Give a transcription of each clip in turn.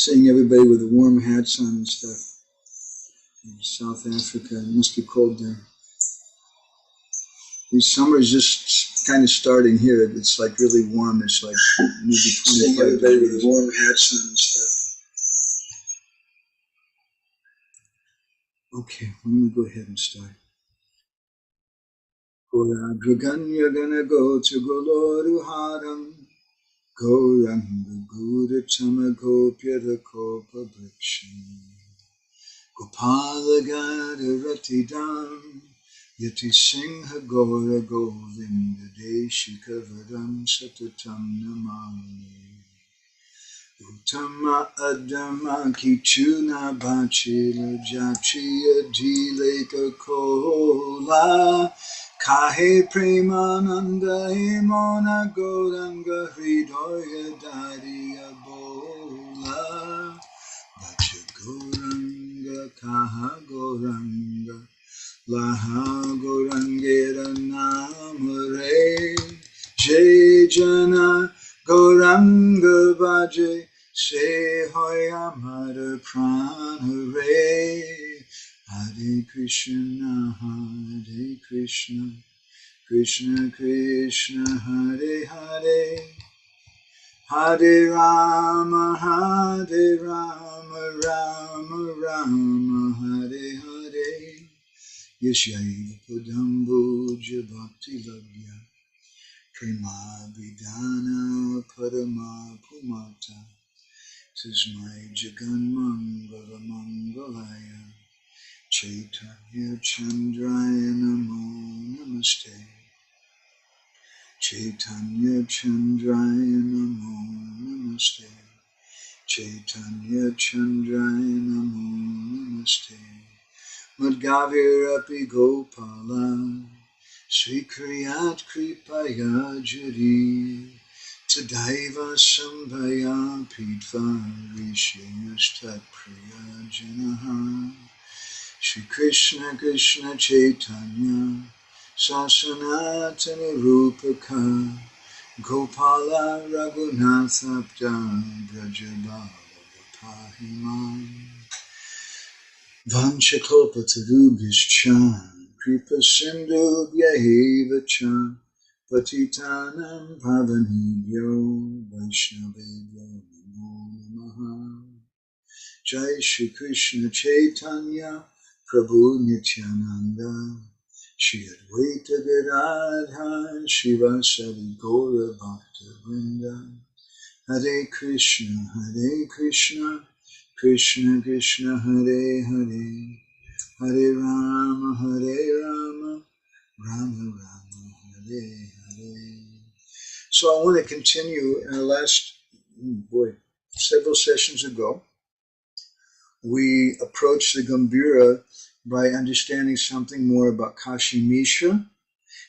Seeing everybody with the warm hats on and stuff. In South Africa, it must be cold there. These summers just kind of starting here. It's like really warm. It's like maybe 25 Seeing everybody degrees. With the warm hats on and stuff. Okay, let me go ahead and start. Guraganya gana go to Goloru Haram. Gauranga Guru Tama Gopyata Kopa Briksham. Gopala Gada Ratidam. Yati Singha Gora Govinda Deshikavadam Satatam Namani. Utama Adama Kichuna Bachila Jachiya Dileka Kola Kahe Premananda Himona Goranga Hridoya Dariya Bola Bacha Goranga Kaha Goranga Laha Gorangera Namare Jai Jana Goranga Bhaje Se Hoya Mara Prana Re Hare Krishna Krishna Krishna Hare Hare Hare Rama Rama Rama Hare Hare Yashaiva Padambuja Bhakti Labhya Prema Vidana Parama Pumata Tismai Jagan Mangala Mangalaya Chaitanya Chandraya Namo Namaste Chaitanya Chandraya Namo Namaste Chaitanya Chandraya Namo Namaste Madgavirapi Gopala Sri Kriyat Kripaya Jari Tadaiva Sambhaya Pidva Rishiyastat Priya Janaha Shri Krishna Krishna Chaitanya Sasanatana Rupaka Gopala Raghunathabda Brajabala Pahimam Vanchakalpatarubhyascha Kripa Sindhu Vyaheva Cha Patitanam Pavanebhyo Vaishnavebhyo Namo Namaha Jai Shri Krishna Chaitanya Prabhu Nityananda Shri Advaita Gadadha Shivasadi Gaura Bhakta Vrinda Hare Krishna Krishna Krishna Hare Hare Hare Rama Rama Rama Hare Hare. So I want to continue in the last, several sessions ago. We approached the Gambhira by understanding something more about Kashi Mishra.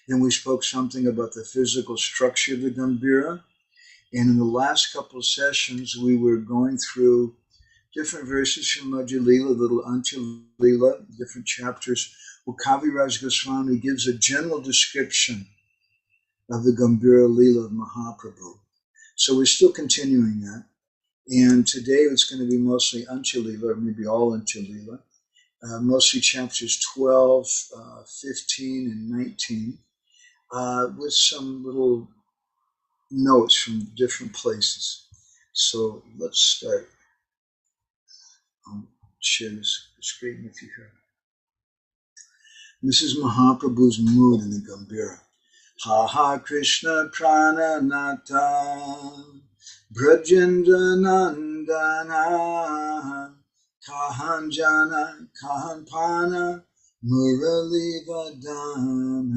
Then we spoke something about the physical structure of the Gambhira. And in the last couple of sessions, we were going through different verses from Madhya Lila, little Antya Lila, different chapters, where Kaviraj Goswami gives a general description of the Gambhira Lila of Mahaprabhu. So we're still continuing that. And today it's going to be mostly Antya Lila, or maybe all Antya Lila, mostly chapters 12, 15, and 19, with some little notes from different places. So let's start. I'll share this screen with you here. This is Mahaprabhu's mood in the Gambhira. Ha ha Krishna Prana Nata Brajendra Nandana Kahan Jana Kahan Pana Murali Vadana.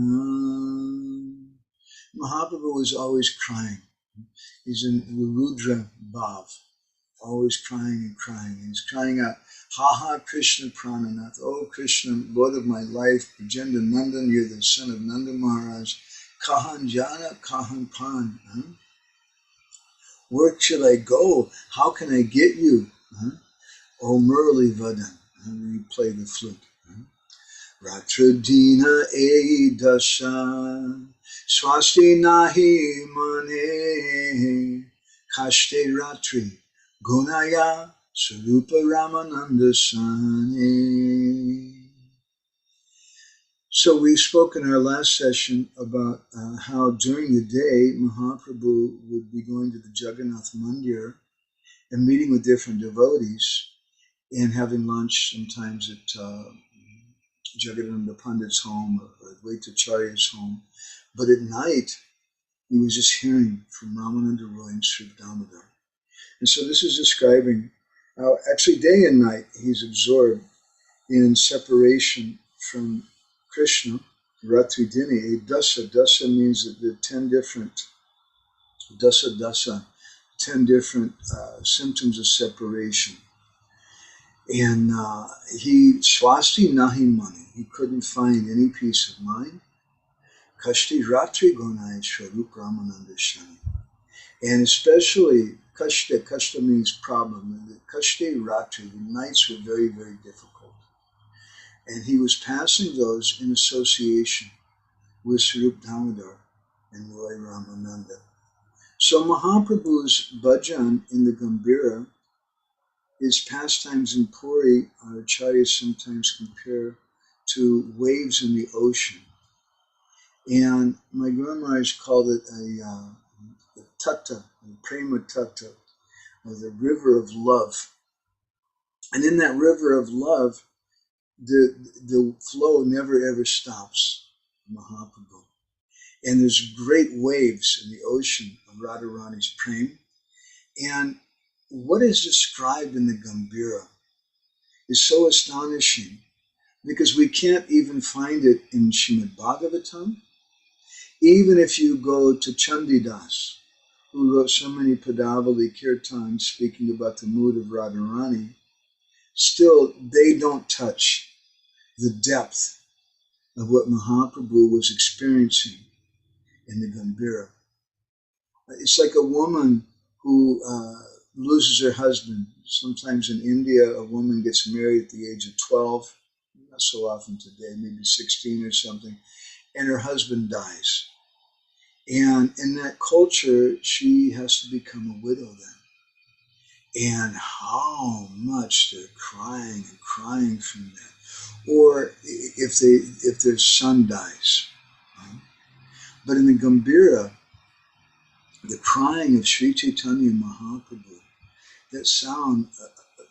Mahaprabhu is always crying. He's in the Rudra Bhav, always crying and crying. He's crying out, Ha ha Krishna Prananath, oh Krishna, Lord of my life, Brajendra Nandan, you're the son of Nanda Maharaj. Kahan Jana, Kahan Pan. Where should I go? How can I get you? Oh Murali Vadan. And we play the flute. Ratradina e dasha swasti nahi mane kashte ratri gunaya Sarupa Ramananda Sane. So we spoke in our last session about how during the day Mahaprabhu would be going to the Jagannath Mandir and meeting with different devotees and having lunch sometimes at Jagadananda Pandit's home or Advaitacharya's home. But at night, he was just hearing from Ramananda Roy and Sri Damodar. And so this is describing how actually day and night he's absorbed in separation from Krishna, Ratri Dini. Dasa means that the 10 different, dasa, 10 different symptoms of separation. And he, swasti nahi mani, he couldn't find any peace of mind. Kashti Ratri Gonai Swarup Ramananda Shani. And especially kashta means problem. Kashti Ratri, the nights were very, very difficult. And he was passing those in association with Swarup Damodar and Roy Ramananda. So Mahaprabhu's Bhajan in the Gambhira, his pastimes in Puri, our acharyas sometimes compare to waves in the ocean. And my Guru Maharaj called it a tatta, a prema tatta, or the river of love. And in that river of love, the flow never ever stops, Mahaprabhu. And there's great waves in the ocean of Radharani's prema. And what is described in the Gambhira is so astonishing because we can't even find it in Srimad Bhagavatam. Even if you go to Chandidas, who wrote so many Padavali Kirtans speaking about the mood of Radharani, still they don't touch the depth of what Mahaprabhu was experiencing in the Gambhira. It's like a woman who loses her husband. Sometimes in India, a woman gets married at the age of 12, not so often today, maybe 16 or something, and her husband dies. And in that culture, she has to become a widow then. And how much they're crying and crying from that. Or if their son dies. But in the Gambhira, the crying of Sri Chaitanya Mahaprabhu, that sound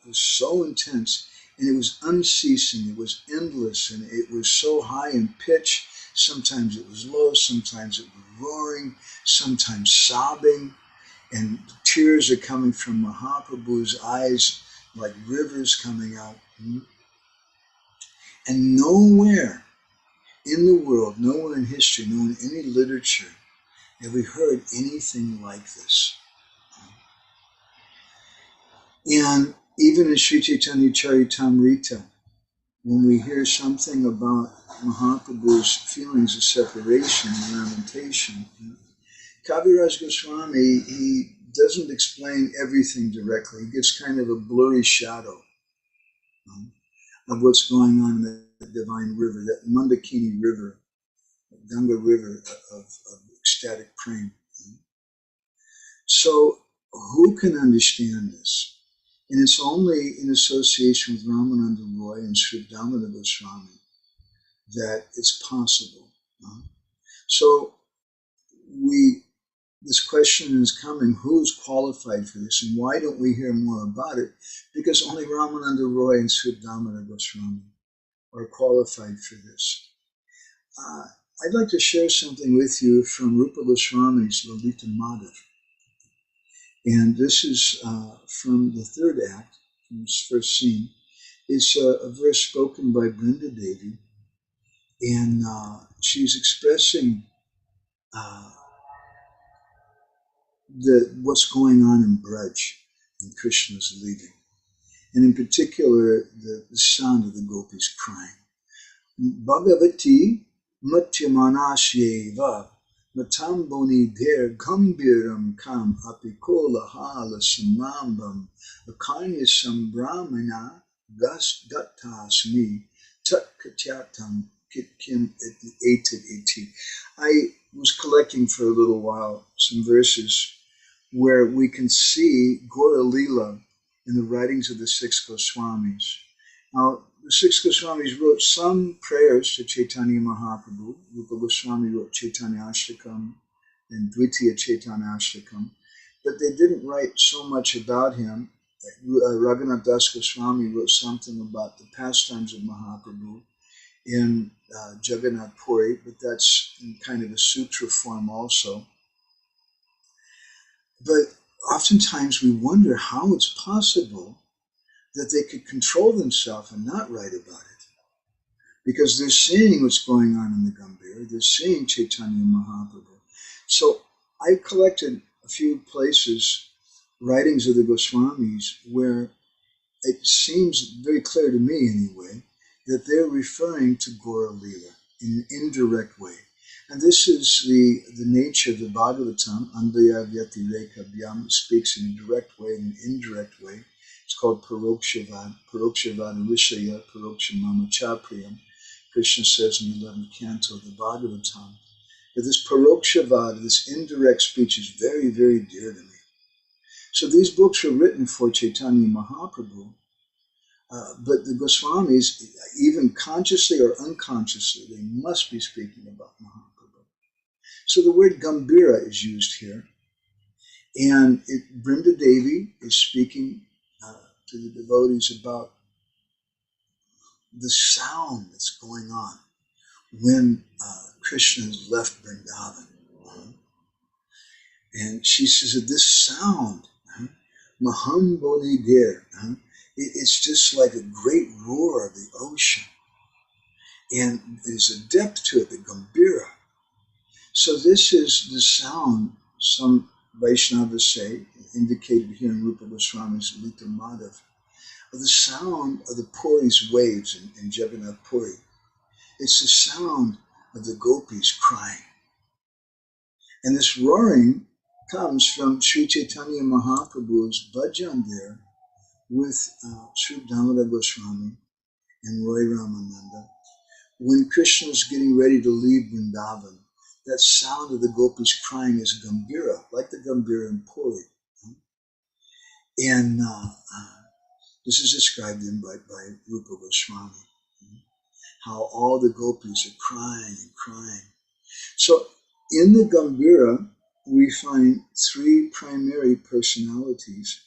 was so intense, and it was unceasing, it was endless, and it was so high in pitch. Sometimes it was low, sometimes it was roaring, sometimes sobbing, and tears are coming from Mahaprabhu's eyes like rivers coming out. And nowhere in the world, nowhere in history, nowhere in any literature, have we heard anything like this. And even in Sri Chaitanya Charitamrita, when we hear something about Mahaprabhu's feelings of separation and lamentation, Kaviraj Goswami, he doesn't explain everything directly. He gives kind of a blurry shadow of what's going on in the divine river, that Mandakini river, Ganga river of ecstatic prema. So who can understand this? And it's only in association with Ramananda Roy and Sri Damodar Goswami that it's possible. So this question is coming, who's qualified for this, and why don't we hear more about it? Because only Ramananda Roy and Sri Damodar Goswami are qualified for this. I'd like to share something with you from Rupa Goswami's Lalita Madhav. And this is from the third act, from this first scene. It's a verse spoken by Brinda Devi, and she's expressing what's going on in Braj, in Krishna's leading, and in particular the sound of the gopis crying. Bhagavati Matyamanashyeva Matamboni Bher Gambhiram Kam Apikola Hala Samambam Akarnya Sambramana Gatasmi Tat Katyatam Kitkim Etit Iti. I was collecting for a little while some verses where we can see Gora Lila in the writings of the six Goswamis. Now, the six Goswamis wrote some prayers to Chaitanya Mahaprabhu. Rupa Goswami wrote Chaitanya Ashtakam and Dvitiya Chaitanya Ashtakam, but they didn't write so much about him. Raghunath Das Goswami wrote something about the pastimes of Mahaprabhu in Jagannath Puri, but that's in kind of a sutra form also. But oftentimes we wonder how it's possible that they could control themselves and not write about it. Because they're seeing what's going on in the Gambhira, they're seeing Chaitanya Mahaprabhu. So I collected a few places, writings of the Goswamis, where it seems very clear to me anyway, that they're referring to Gaura Lila in an indirect way. And this is the nature of the Bhagavatam. Andaya Vyatireka Vyam speaks in a direct way and an indirect way. It's called Parokshavad, Parokshavad Rishaya, Parokshamama Chapriyam. Krishna says in the 11th canto of the Bhagavatam that this Parokshavad, this indirect speech, is very, very dear to me. So these books were written for Chaitanya Mahaprabhu, but the Goswamis, even consciously or unconsciously, they must be speaking about Mahaprabhu. So the word Gambhira is used here, and Brinda Devi is speaking to the devotees about the sound that's going on when Krishna has left Vrindavan. And she says that this sound, Maham Boni Dir, it's just like a great roar of the ocean. And there's a depth to it, the Gambhira. So this is the sound, some Vaishnavas say, indicated here in Rupa Goswami's Lita Madhav, of the sound of the Puri's waves in Jagannath Puri. It's the sound of the gopis crying. And this roaring comes from Sri Chaitanya Mahaprabhu's Bhajan there with Sri Damodar Goswami and Roy Ramananda. When Krishna is getting ready to leave Vrindavan, that sound of the gopis crying is Gambhira, like the Gambhira in Puri. And this is described in by Rupa Goswami, how all the gopis are crying and crying. So in the Gambhira, we find three primary personalities,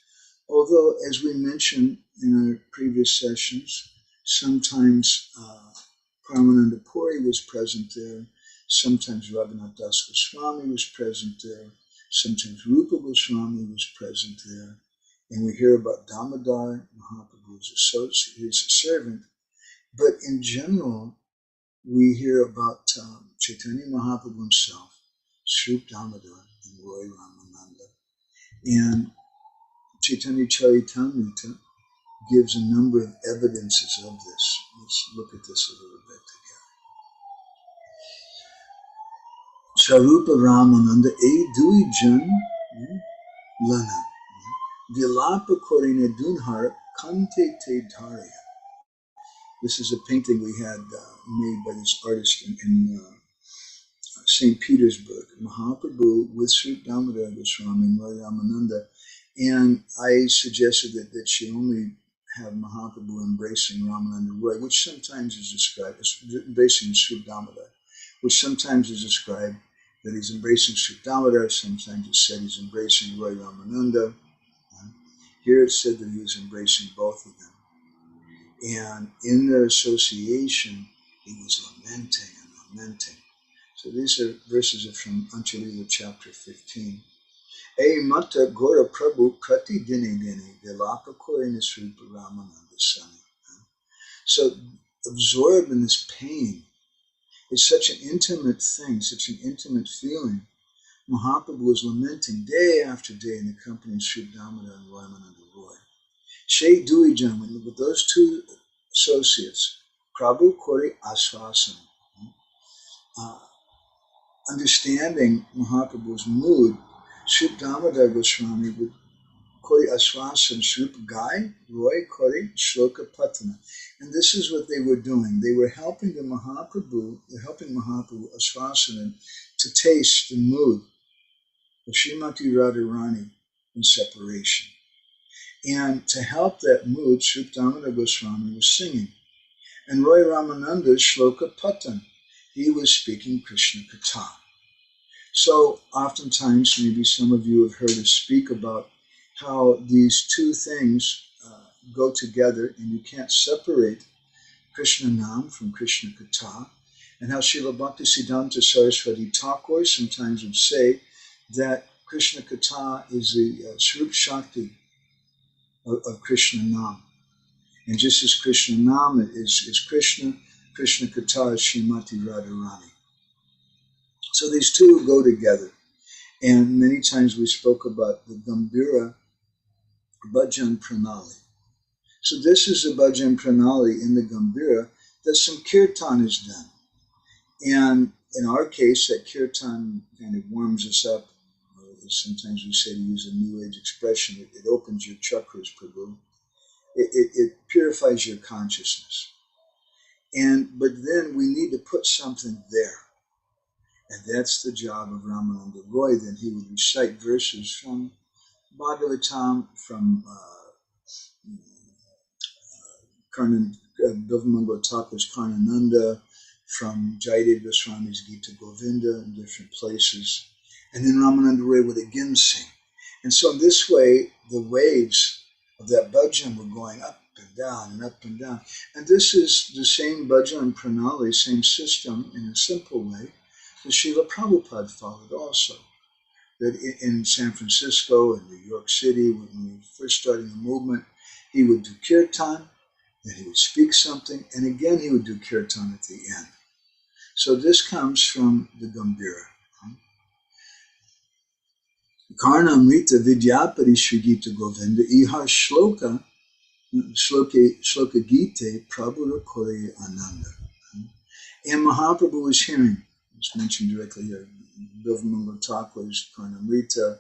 although, as we mentioned in our previous sessions, sometimes Paramananda Puri was present there, sometimes Raghunath Das Goswami was present there, sometimes Rupa Goswami was present there, and we hear about Damodar Mahaprabhu as his servant, but in general, we hear about Chaitanya Mahaprabhu himself, Sri Damodar, and Roy Ramananda. And Chaitanya Charitamrita gives a number of evidences of this. Let's look at this a little bit together. Sarupa Ramananda E Dui Jan Lana Vilapa Korine Dunhar Kante Te Dharya. This is a painting we had made by this artist in St. Petersburg, Mahaprabhu with Sri Damodar Goswami and Roy Ramananda. And I suggested that she only have Mahaprabhu embracing Ramananda Roy, which sometimes is described as embracing Sri Damodar, which sometimes is described that he's embracing Sri Damodar, sometimes it's said he's embracing Roy Ramananda. Here it's said that he was embracing both of them. And in their association, he was lamenting and lamenting. So these are verses from Anchalila chapter 15. E mata gora prabhu prati dini dini vilapa korina srupa Ramananda sani. So absorbed in this pain is such an intimate thing, such an intimate feeling. Mahaprabhu was lamenting day after day in the company of Sri Damodar and Ramananda Roy. Shei Duijan, with those two associates, Prabhu Kori Aswasam, understanding Mahaprabhu's mood, Sri Damodar Goswami would Kori Aswasam Srupa Gai, Roy Kori Shloka Patana. And this is what they were doing. They were helping Mahaprabhu Aswasanan to taste the mood of Srimati Radharani in separation. And to help that mood, Srup Damodar Goswami was singing. And Roy Ramananda's Shloka Patan, he was speaking Krishna Katha. So oftentimes, maybe some of you have heard us speak about how these two things go together, and you can't separate Krishna Nam from Krishna Katha, and how Srila Bhaktisiddhanta Saraswati Thakur sometimes would say that Krishna Katha is the Swarup Shakti of Krishna Nam. And just as Krishna Nam is Krishna, Krishna Katha is Srimati Radharani. So these two go together. And many times we spoke about the Gambhira Bhajan Pranali. So this is the Bhajan Pranali in the Gambhira that some kirtan is done. And in our case, that kirtan kind of warms us up. Sometimes we say, to use a New Age expression, it opens your chakras, Prabhu. It purifies your consciousness. But then we need to put something there. And that's the job of Ramananda Roy. Then he would recite verses from Bhagavatam, from Bhavamangal Thakur's Karnananda, from Jayadev Goswami's Gita Govinda in different places. And then Ramananda Roy would again sing. And so in this way, the waves of that bhajan were going up and down and up and down. And this is the same bhajan pranali, same system in a simple way that Srila Prabhupada followed also. That in San Francisco and New York City, when we were first starting the movement, he would do kirtan, then he would speak something, and again he would do kirtan at the end. So this comes from the Gambhira. Karna Amrita Vidyapari Shri Gita Govinda Iha Shloka Gite Prabhu Kore Ananda. And Mahaprabhu was hearing, it's mentioned directly here, Bhavamangal Thakur's Karnamrita,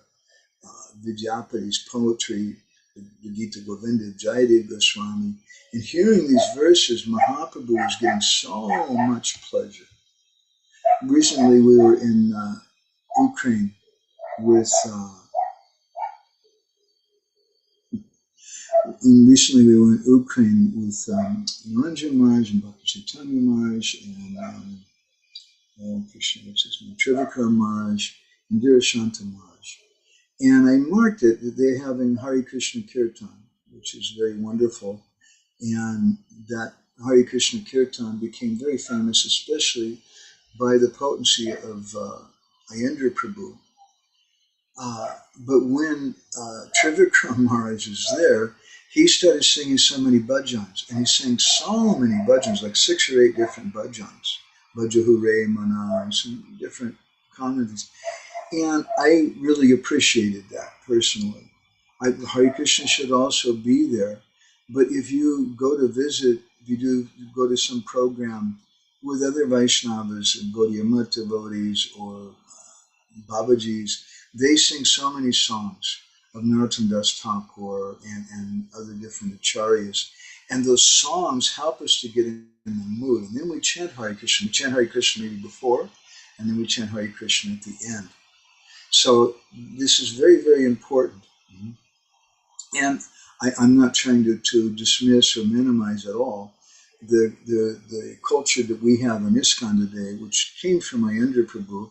Vidyapati's poetry, the Gita Govinda of Jayadev Goswami. And hearing these verses, Mahaprabhu was getting so much pleasure. Recently we were in Ukraine with recently we were in Ukraine with Niranjan Maharaj and Bhakti Chaitanya Maharaj and Krishna, what's his name, Trivikram Maharaj and Dhirashanta Maharaj. And I marked it that they're having Hare Krishna Kirtan, which is very wonderful. And that Hare Krishna Kirtan became very famous, especially by the potency of Ayendra Prabhu. But when Trivikram Maharaj was there, he started singing so many bhajans, and he sang so many bhajans, like 6 or 8 different bhajans, Bhajahure, Mana, and some different comedies. And I really appreciated that personally. Hare Krishna should also be there, but if you go to visit, if you do go to some program with other Vaishnavas and Gaudiya Math devotees or Babajis, they sing so many songs of Narottam Das Thakur and other different acharyas. And those songs help us to get in the mood. And then we chant Hare Krishna. We chant Hare Krishna maybe before, and then we chant Hare Krishna at the end. So this is very, very important. And I'm not trying to dismiss or minimize at all the culture that we have in ISKCON today, which came from Ayendra Prabhu,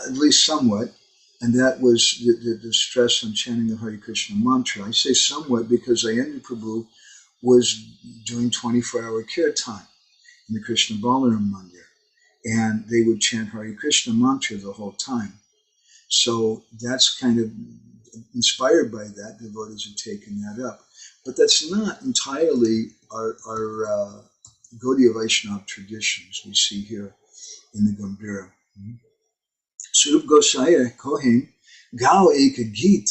at least somewhat, and that was the stress on chanting the Hare Krishna mantra. I say somewhat because Ayendra Prabhu was doing 24-hour kirtan in the Krishna Balaram Mandir, and they would chant Hare Krishna mantra the whole time. So that's kind of inspired by that. Devotees have taken that up. But that's not entirely our Gaudiya Vaishnava traditions we see here in the Gambhira. Swarup Gosaya Kohen Gao Ek Git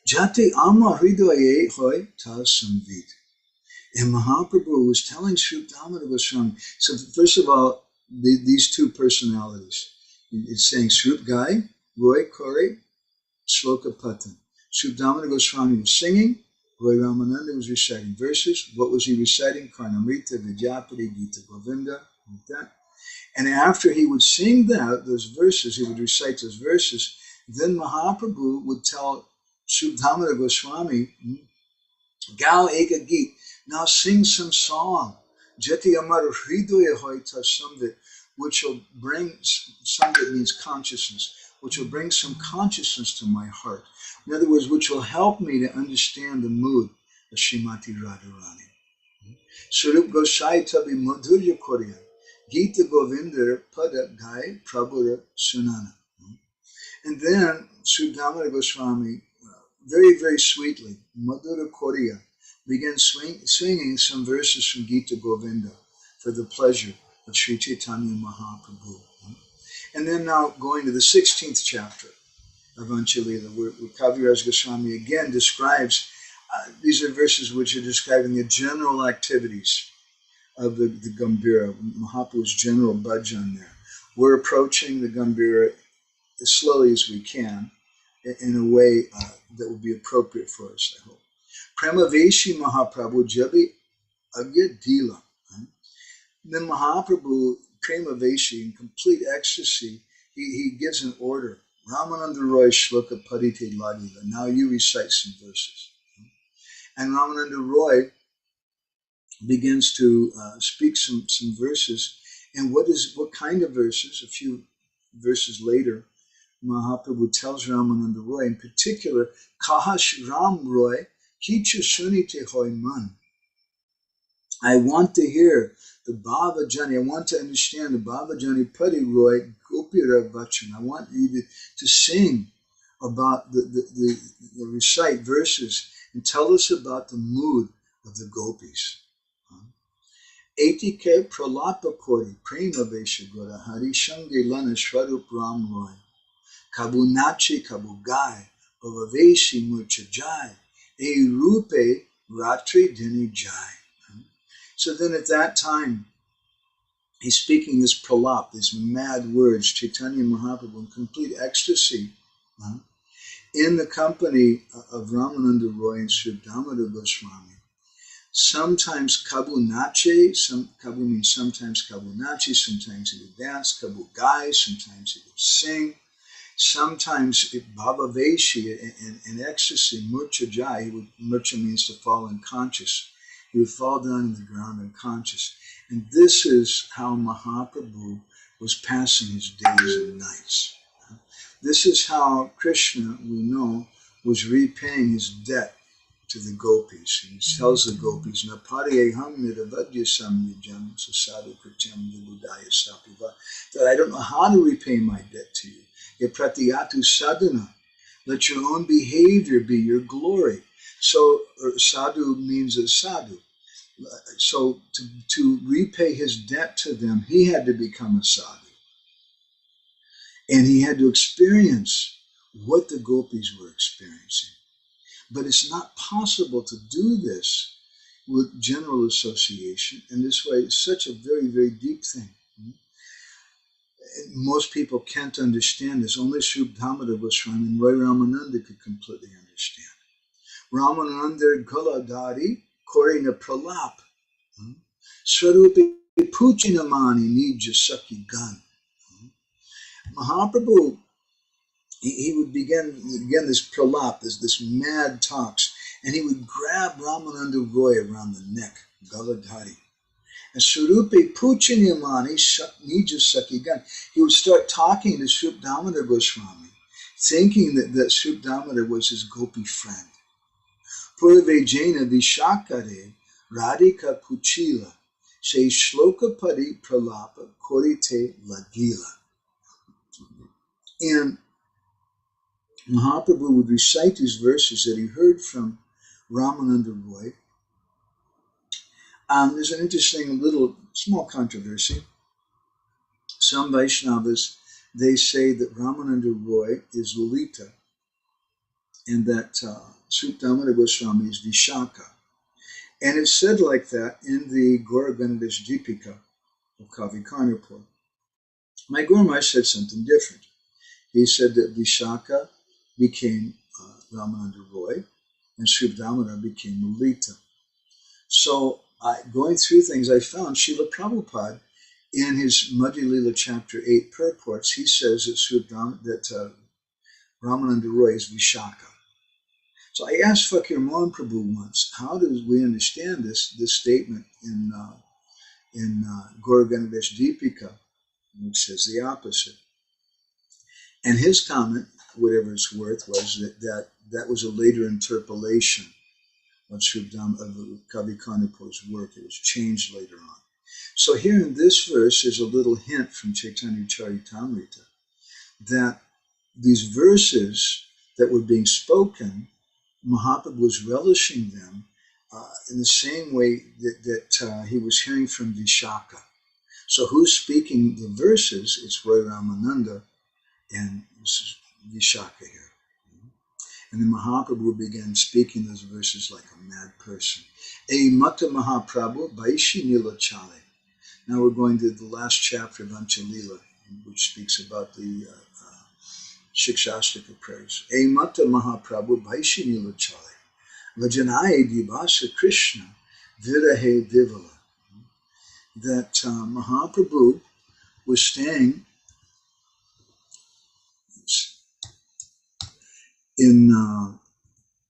Jate Ama Hridaye Hoy Ta Samvit. And Mahaprabhu was telling Swarup Damodar Goswami. So first of all, these two personalities. It's saying Swarup Gai, Roy Kore, Shloka Patan. Swarup Damodar Goswami was singing. Roy Ramananda was reciting verses. What was he reciting? Karnamrita, Vidyapati, Gita Govinda, like that. And after he would sing those verses, he would recite those verses, then Mahaprabhu would tell Subdhamara Goswami, Gao Eka Geet, now sing some song. Jati Amar Hridoya Hoita Samvit, which will bring, Samvit means consciousness, which will bring some consciousness to my heart. In other words, which will help me to understand the mood of Srimati Radharani. Swarup Gosai Tabi Madhurya Korea, Gita Govinda Pada Gai Prabhura Sunana. And then Subdhamara Goswami, very, very sweetly, Madhura Korea, began singing some verses from Gita Govinda for the pleasure of Sri Chaitanya Mahaprabhu. And then now going to the 16th chapter of Anchalila, where Kaviraj Goswami again describes, these are verses which are describing the general activities of the Gambhira, Mahaprabhu's general bhajan there. We're approaching the Gambhira as slowly as we can, in a way that will be appropriate for us, I hope. Premaveshi Mahaprabhu Jabi Agya Dila. Then Mahaprabhu, Premaveshi, in complete ecstasy, he gives an order. Ramananda Roy Shloka Parite Ladila. Now you recite some verses. And Ramananda Roy begins to speak some verses. And what kind of verses? A few verses later, Mahaprabhu tells Ramananda Roy, in particular, Kahash Ram Roy, Kichu Sunite Hoy Man. I want to hear the Bhavajani, I want to understand the Bhavajani Padi Roy Gopira Vachan. I want you to sing about the recite verses and tell us about the mood of the gopis. Etike Pralapa Kori, Prema Vesha Gora, Hari Shange Lana Shvarup Ram Roy. Kabunachi Kabugai, Bhavaveshi Murchajai, E Rupe Ratri Dini Jai. So then at that time, he's speaking this pralap, these mad words, Chaitanya Mahaprabhu in complete ecstasy, in the company of Ramananda Roy and Sri Damodar Goswami. Sometimes Kabunache, Kabu means sometimes Kabunachi, sometimes he would dance, Kabugai, sometimes he would sing. Sometimes Bhavaveshi, in ecstasy, Murchajai, Murcha means to fall unconscious. He would fall down on the ground unconscious. And this is how Mahaprabhu was passing his days and nights. This is how Krishna, we know, was repaying his debt to the gopis. And he tells the gopis, Napariyaham niravadya samyajam sasadu krityam vibudaya sapiva, that I don't know how to repay my debt to you. Yapratiyatu sadhana, let your own behavior be your glory. So sadhu means a sadhu. So to repay his debt to them, he had to become a sadhu. And he had to experience what the gopis were experiencing. But it's not possible to do this with general association. And this way, it's such a very, very deep thing. Most people can't understand this. Only Sri Damodar Goswami and Roy Ramananda could completely understand. Ramananda Galadari Korina Pralap Swarupi Puchinamani Nija Saki Gan. Mahaprabhu, he would begin this pralap, this mad talks, and he would grab Ramananda Roy around the neck, Galadari. And Swarupi Puchinamani Nija Saki Gan. He would start talking to Sri Damodar Goswami, thinking that Sri Damodar was his gopi friend. Purvejena Vishakare Radhika Puchila She Shloka Padi Pralapa Korite Lagila. And Mahaprabhu would recite these verses that he heard from Ramananda Roy. There's an interesting little small controversy. Some Vaishnavas, they say that Ramananda Roy is Lalita and that Sri Damodar Goswami is Vishaka. And it's said like that in the Gauraganadash Deepika of Kavi Karnapur. My Guru Maharaj said something different. He said that Vishaka became Ramananda Roy and Sri Damodar became Lalita. So going through things, I found Srila Prabhupada in his Madhya Lila chapter 8 purports, he says that Ramananda Roy is Vishaka. So I asked Fakir Mahaprabhu once, how do we understand this statement in Gaura Ganadhesh Deepika, which says the opposite? And his comment, whatever it's worth, was that was a later interpolation of Kavi Kanipo's work. It was changed later on. So here in this verse, there's a little hint from Chaitanya Charitamrita that these verses that were being spoken, Mahaprabhu was relishing them in the same way that he was hearing from Vishaka. So who's speaking the verses? It's Roy Ramananda, and this is Vishaka here. And then Mahaprabhu began speaking those verses like a mad person. E Mata Mahaprabhu Baishi Nila Chale. Now we're going to the last chapter of Lila, which speaks about the Shikshastika prayers. E Mata Mahaprabhu Baishi Nila Chale. Vajanai Divasa Krishna Virahe Vivala. That Mahaprabhu was staying in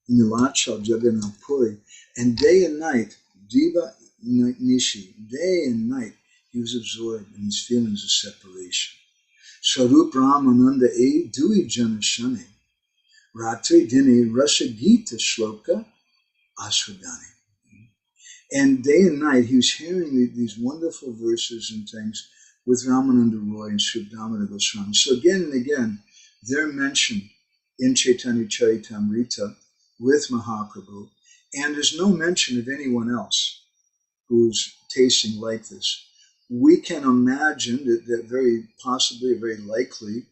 Nilachal Jagannath Puri, and day and night, Diva Nishi, day and night, he was absorbed in his feelings of separation. Swarup Ramananda E Dui Jana Shani, Ratri Dini Rasa Gita Shloka Aswadani. And day and night, he was hearing these wonderful verses and things with Ramananda Roy and Sri Damodar Goswami. So again and again, they're mentioned in Chaitanya Charitamrita with Mahaprabhu, and there's no mention of anyone else who's tasting like this. We can imagine that very possibly, very likely,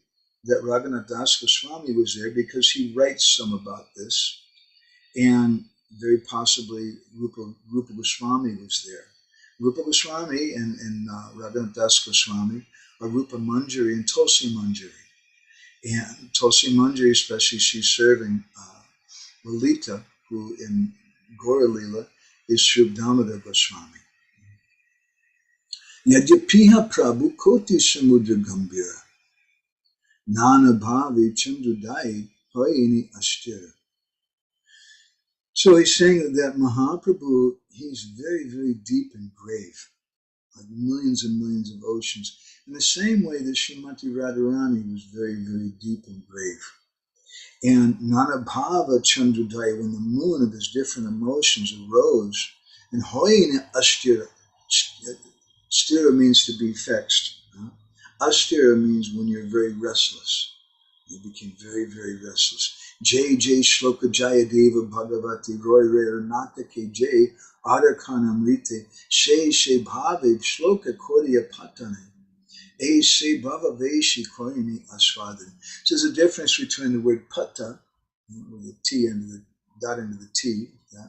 that Raghunath Das Goswami was there because he writes some about this, and very possibly Rupa Goswami was there. Rupa Goswami and Raghunath Das Goswami are Rupa Manjari and Tulsi Manjari. And Tulsi Manjari, especially, she's serving Lalita, who in Gaura Lila is Sri Damodar Goswami. Yadyapiha Prabhu Koti Samudra Gambhira Nana Bhavi Chandudai Hoini Ashtira. So he's saying that Mahaprabhu, he's very, very deep and grave, like millions and millions of oceans, in the same way that Srimati Radharani was very, very deep and grave. And Nanabhava Chandradaya, when the moon of his different emotions arose, and Hoyina Ashtira, Stira means to be fixed. Ashtira means when you're very restless. He became very, very restless. Jai Jai Shloka Jayadeva Bhagavati Roy Rare Natake Jai Adharkanamrite She She Bhave Shloka Korya Patane E Se Bhava Veshi Koini Aswadan. So there's a difference between the word pata, with the T and the dot into the T. Yeah.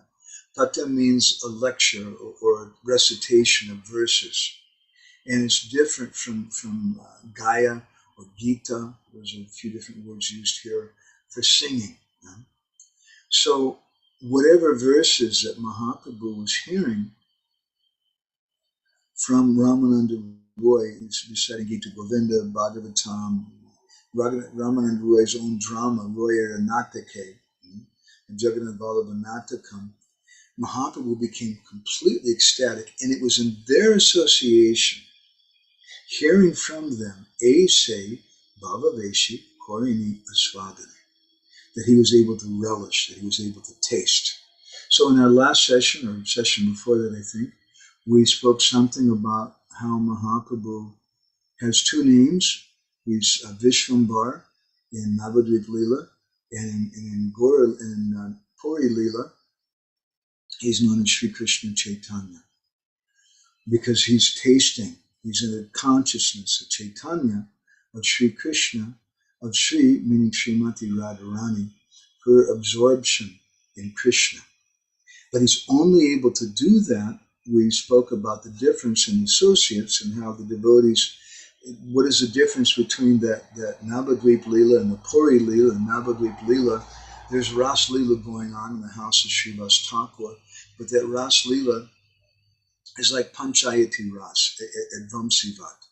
Pata means a lecture or recitation of verses. And it's different from Gaya or Gita. There's a few different words used here for singing. Yeah? So whatever verses that Mahaprabhu was hearing from Ramananda Roy, he's reciting Gita Govinda, Bhagavatam, Ramananda Roy's own drama, Roya Natake, and Jagannath Vallabha Natakam, Mahaprabhu became completely ecstatic, and it was in their association, hearing from them, Ase Bhavaveshi Korini Aswadani, that he was able to relish, that he was able to taste. So in our last session, or session before that, I think, we spoke something about how Mahaprabhu has two names. He's Vishvambar in Navadvip Lila, and in Puri Lila, he's known as Sri Krishna Chaitanya, because he's tasting, he's in the consciousness of Chaitanya, of Sri Krishna, of Sri, meaning Srimati Radharani, her absorption in Krishna. But he's only able to do that. We spoke about the difference in associates and how the devotees, what is the difference between that Navadvip Lila and the Puri Lila and Navadvip Lila? There's Ras Lila going on in the house of Srivas Thakur, but that Ras Lila is like Panchayati Ras at Vamsivat.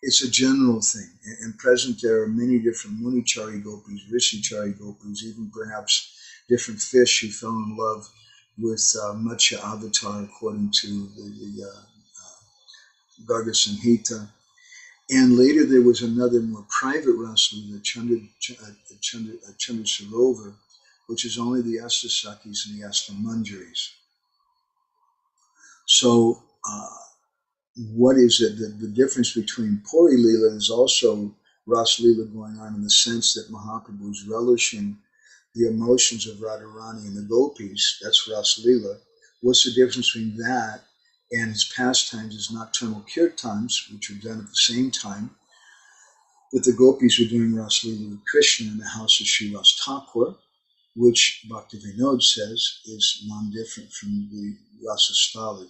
It's a general thing. And present there are many different Munichari gopis, Rishichari gopis, even perhaps different fish. He fell in love with Matsya Avatar, according to the Garga Samhita. And later there was another more private Rasa Leela, Chandra Sarovar, which is only the Astasakis and the Astamanjaris. So what is it? The difference between Puri Leela is also Rasa Leela going on in the sense that Mahaprabhu is relishing the emotions of Radharani and the gopis. That's Rasa Leela. What's the difference between that and his pastimes, his nocturnal kirtans, which are done at the same time that the gopis were doing Rasa Leela with Krishna in the house of Srivas Thakur, which Bhaktivinoda says is non-different from the Rasa Stali.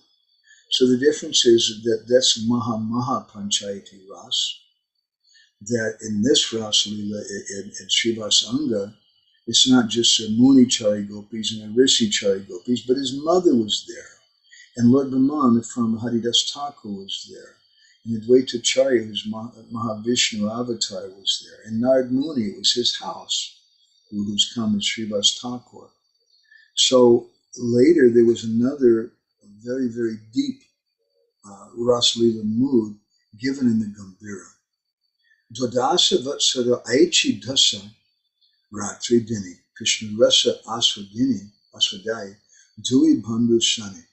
So the difference is that that's Maha Panchayati Ras, that in this Rasa Leela in Srivas Anga, it's not just the Muni Chari gopis and the Rishi Chari gopis, but his mother was there. And Lord Brahman from Haridas Thakur was there. And Advaita Charya, who's Mahavishnu Avatar, was there. And Narad Muni, it was his house, who's come as Srivas Thakur. So later there was another very, very deep Rasa Leela mood given in the Gambhira. Dodasa Vatsara Aichi Dasa Ratri Dini, Krishna Rasa Aswadai, Dui Bandhu Shani.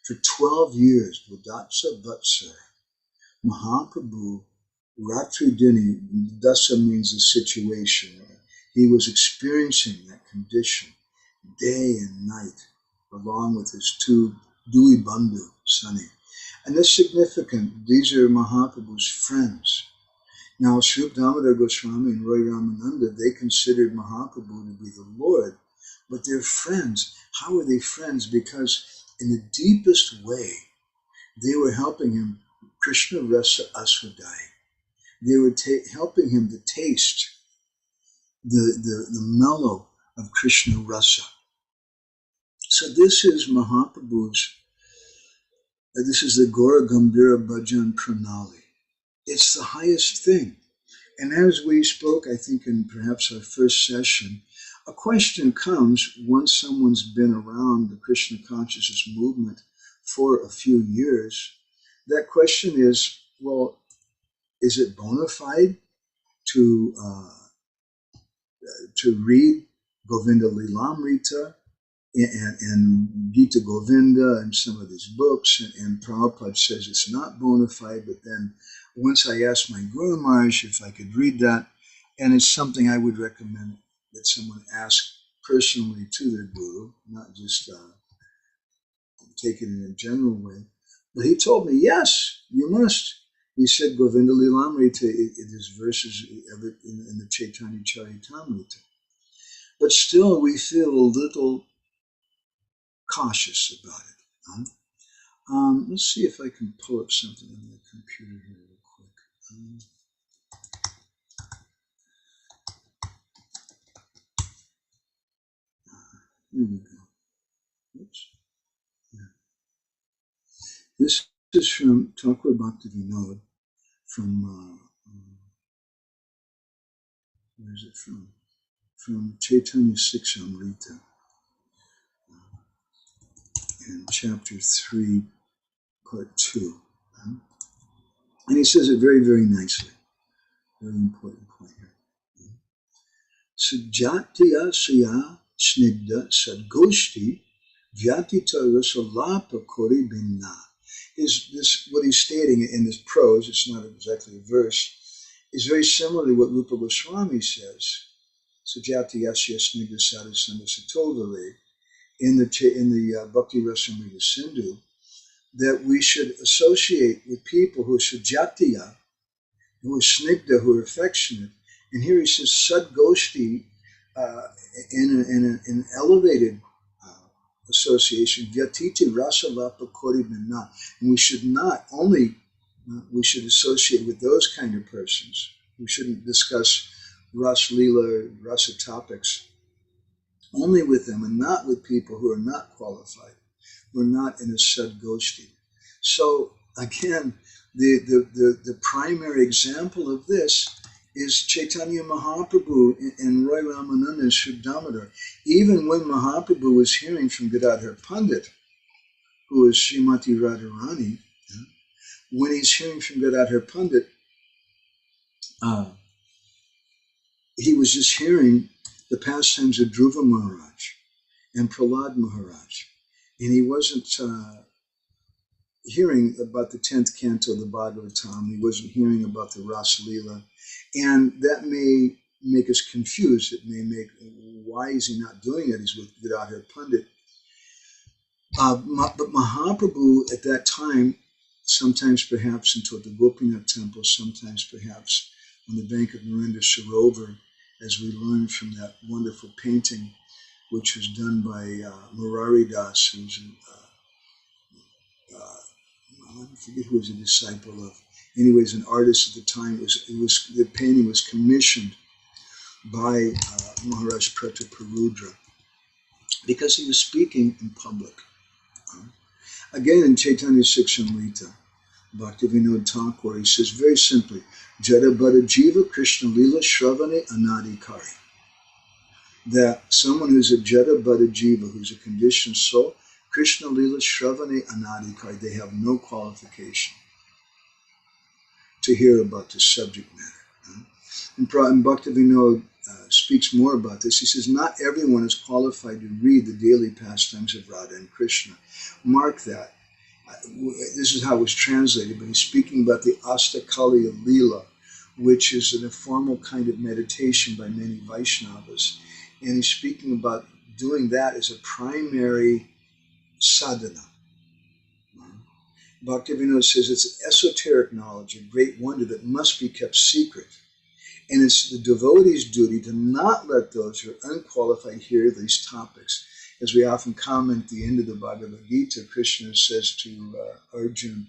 For 12 years, Dodasa Vatsara, Mahaprabhu Ratri Dini, Dasa means the situation. He was experiencing that condition day and night, along with his two Dui Bandhu Sani. And that's significant. These are Mahaprabhu's friends. Now, Sri Damodar Goswami and Roy Ramananda, they considered Mahaprabhu to be the Lord, but they're friends. How are they friends? Because in the deepest way, they were helping him, Krishna Rasa Aswadai. They were helping him to taste the mellow of Krishna Rasa. So this is Mahaprabhu's, this is the Gaura Gambhira Bhajan Pranali. It's the highest thing. And as we spoke, I think in perhaps our first session, a question comes once someone's been around the Krishna consciousness movement for a few years. That question is, well, is it bona fide to read Govinda Lilamrita and Gita Govinda and some of his books? And Prabhupada says it's not bona fide, but then once I asked my Guru Maharaj if I could read that, and it's something I would recommend that someone ask personally to their Guru, not just take it in a general way. But he told me, yes, you must. He said, Govinda Lilamrita, there's verses of it in the Chaitanya Charitamrita. But still, we feel a little cautious about it. Let's see if I can pull up something on the computer here real quick. Here we go. Oops. Yeah. This is from Thakur Bhaktivinoda from, where is it from? From Chaitanya Siksamrita in chapter 3, part 2. And he says it very, very nicely. Very important point here. Sujatiya Siya Snigda Sadgoshti Vyatita Rasalapa Kori Binna. Is this what he's stating in this prose? It's not exactly a verse. Is very similar to what Rupa Goswami says. Sujatiya Siya Snigda Sadasanda Satovare in the Bhakti Rasamrita Sindhu, that we should associate with people who are sujatiya, who are snigdha, who are affectionate. And here he says sadgoshti, in an elevated association, vyatiti rasalapa kori binna. And we should not only, we should associate with those kind of persons. We shouldn't discuss rasa lila, rasa topics only with them and not with people who are not qualified. We're not in a sadgoshti. So again, the primary example of this is Chaitanya Mahaprabhu and Roy Ramananda and Sri Damodar. Even when Mahaprabhu was hearing from Gadadhar Pandit, who is Srimati Radharani, when he's hearing from Gadadhar Pandit, he was just hearing the pastimes of Dhruva Maharaj and Prahlad Maharaj. And he wasn't hearing about the 10th canto of the Bhagavatam. He wasn't hearing about the Rasa Lila. And that may make us confused. It may make, why is he not doing it? He's with Gadadhar Pandit. But Mahaprabhu at that time, sometimes perhaps until the Gopinath temple, sometimes perhaps on the bank of Narendra Sarovar, as we learned from that wonderful painting, which was done by Murari Das, who's I forget who was a disciple of. Anyways, an artist at the time. The painting was commissioned by Maharaj Prataparudra because he was speaking in public. Again, in Chaitanya Siksamrita, Bhaktivinoda Thakur, he says very simply, Jada Bada Jiva Krishna Lila Shravane Anadikari. That someone who's a Jada Bada Jiva, who's a conditioned soul, Krishna Lila Shravane Anadikari, they have no qualification to hear about this subject matter. And Bhaktivinoda speaks more about this. He says, not everyone is qualified to read the daily pastimes of Radha and Krishna. Mark that. This is how it was translated, but he's speaking about the Astakaliya Lila, which is an informal kind of meditation by many Vaishnavas. And he's speaking about doing that as a primary sadhana. Bhaktivinoda says it's an esoteric knowledge, a great wonder that must be kept secret. And it's the devotee's duty to not let those who are unqualified hear these topics. As we often comment at the end of the Bhagavad Gita, Krishna says to Arjuna,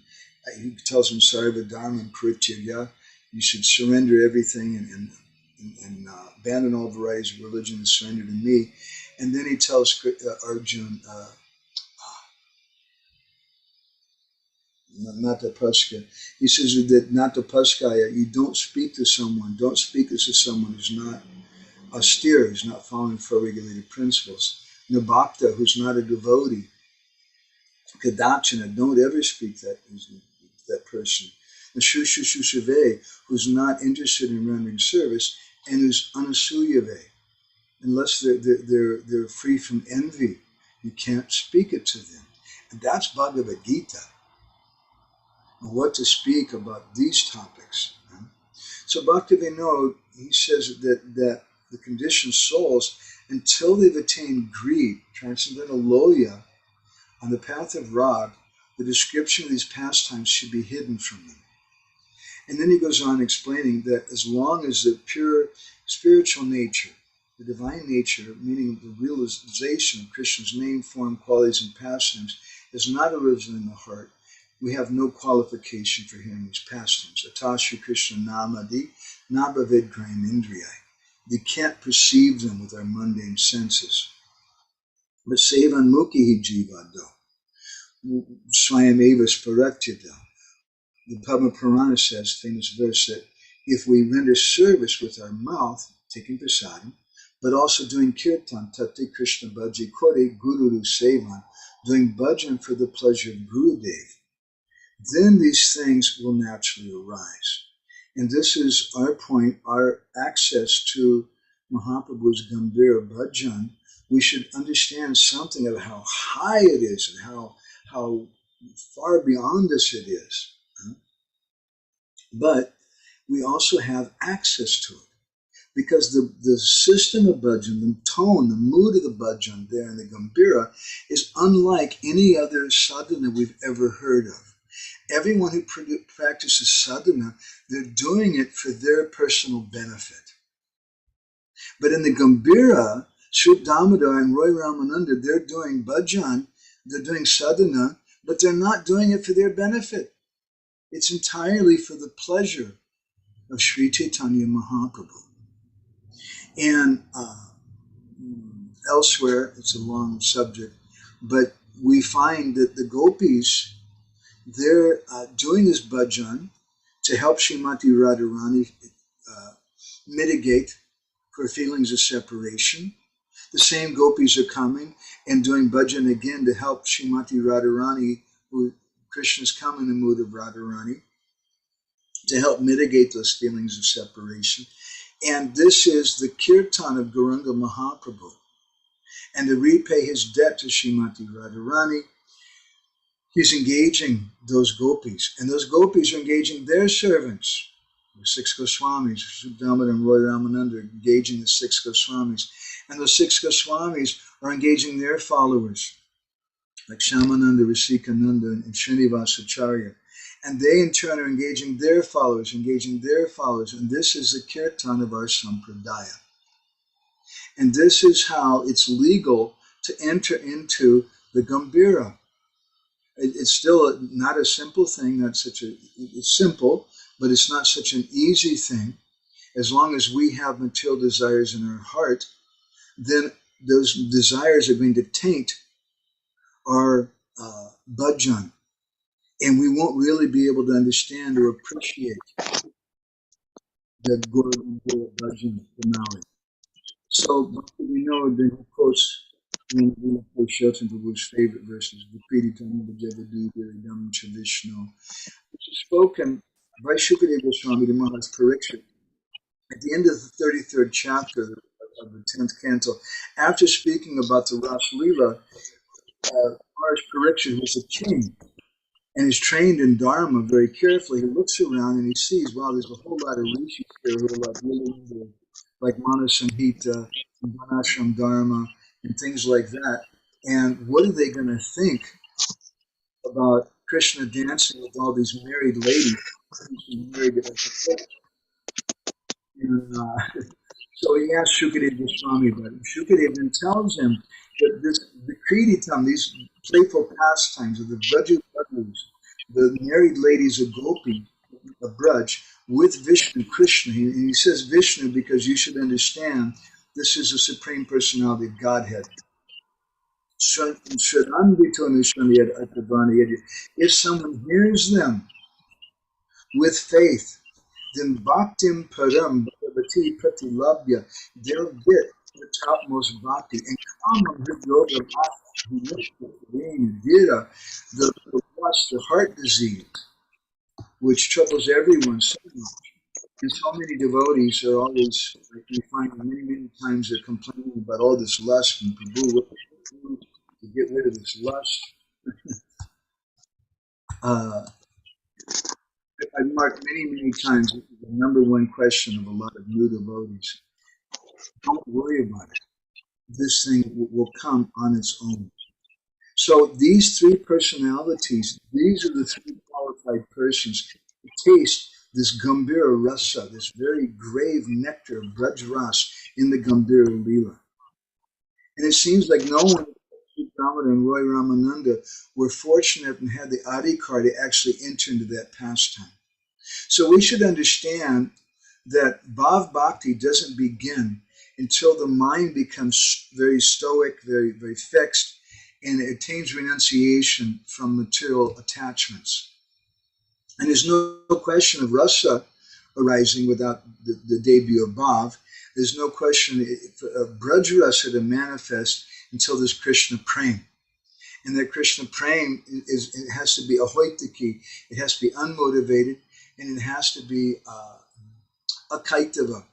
he tells him, Sarva Dharma Parityaya, you should surrender everything and abandon all varieties of religion and surrender to me. And then he tells Arjuna, Natapaska, he says that Natapaskaya, you don't speak to someone who's not austere, who's not following four-regulated principles. Nabhakta, who's not a devotee. Kadachana, don't ever speak that person. And Shushushushuve, who's not interested in rendering service, and who's anasuyave. Unless they're free from envy, you can't speak it to them. And that's Bhagavad Gita. And what to speak about these topics. So Bhaktivinoda, he says that the conditioned souls, until they've attained greed, transcendental loya, on the path of rag, the description of these pastimes should be hidden from them. And then he goes on explaining that as long as the pure spiritual nature, the divine nature, meaning the realization of Krishna's name, form, qualities, and pastimes, is not arisen in the heart, we have no qualification for hearing these pastimes. Atasya Krishna Namadi Nabhavid Graham Indriyai. We can't perceive them with our mundane senses. But Sevan Mukhi Jivado, Swayam Eva Sparatyada. The Padma Purana says, famous verse, that if we render service with our mouth, taking prasadam, but also doing kirtan, tate Krishna bhaji kore guru sevan, doing bhajan for the pleasure of Gurudev, then these things will naturally arise. And this is our point, our access to Mahaprabhu's Gambhira Bhajan. We should understand something of how high it is and how far beyond us it is. But we also have access to it. Because the system of bhajan, the tone, the mood of the bhajan there in the Gambhira is unlike any other sadhana we've ever heard of. Everyone who practices sadhana, they're doing it for their personal benefit. But in the Gambhira, Sri Damodar and Roy Ramananda, they're doing bhajan, they're doing sadhana, but they're not doing it for their benefit. It's entirely for the pleasure of Sri Chaitanya Mahaprabhu. And elsewhere, it's a long subject, but we find that the gopis, they're doing this bhajan to help Srimati Radharani mitigate for feelings of separation. The same gopis are coming and doing bhajan again to help Srimati Radharani, who Krishna's come in the mood of Radharani, to help mitigate those feelings of separation. And this is the kirtan of Gauranga Mahaprabhu. And to repay his debt to Srimati Radharani, he's engaging those gopis. And those gopis are engaging their servants. The 6 Goswamis, Sudamar and Roy Ramananda, are engaging the 6 Goswamis. And those 6 Goswamis are engaging their followers, like Shamananda, Rasikananda, and Srinivasacharya. And they in turn are engaging their followers. And this is the kirtan of our sampradaya. And this is how it's legal to enter into the Gambhira. It's still not a simple thing. It's simple, but it's not such an easy thing. As long as we have material desires in our heart, then those desires are going to taint our bhajan. And we won't really be able to understand or appreciate the Gaura bhajan finale. So we know that he quotes Purushottam Prabhu's favorite verses, Vikriti-tam Bhajavadu Viridam Cha Vishnu, which is spoken by Shukadeva Goswami to Maharaj Parikshit at the end of the 33rd chapter of the 10th canto. After speaking about the Ras Lila, Maharaj Parikshit, was a king and is trained in Dharma very carefully. He looks around and he sees, wow, there's a whole lot of rishis here who are like Manasamhita, and Vanashram Dharma, and things like that. And what are they going to think about Krishna dancing with all these married ladies? And so he asked Shukadeva Goswami about it. Shukadeva then tells him that the Vikriti-tam, these playful pastimes of the Brajavadus, the married ladies of Gopi, of Braj, with Vishnu, Krishna. And he says Vishnu because you should understand this is the Supreme Personality of Godhead. If someone hears them with faith, then bhaktim param bhavati pratilabhya, they'll get the topmost bhakti. And common yoga the lust, the heart disease, which troubles everyone so much. And so many devotees are always, like we find many times, they're complaining about all this lust and Prabhu, what they do to get rid of this lust. I've marked many times, this is the number one question of a lot of new devotees. Don't worry about it. This thing will come on its own. So these three personalities, these are the three qualified persons to taste this Gambhira rasa, this very grave nectar of Braj Ras in the Gambhira Lila. And it seems like no one, Damodar and Roy Ramananda, were fortunate and had the adhikar to actually enter into that pastime. So we should understand that Bhav Bhakti doesn't begin until the mind becomes very stoic, very fixed, and it attains renunciation from material attachments. And there's no question of rasa arising without the debut of Bhav. There's no question of Braj Rasa to manifest until there's Krishna Prem. And that Krishna Prem it has to be ahoitaki, it has to be unmotivated, and it has to be akaitava,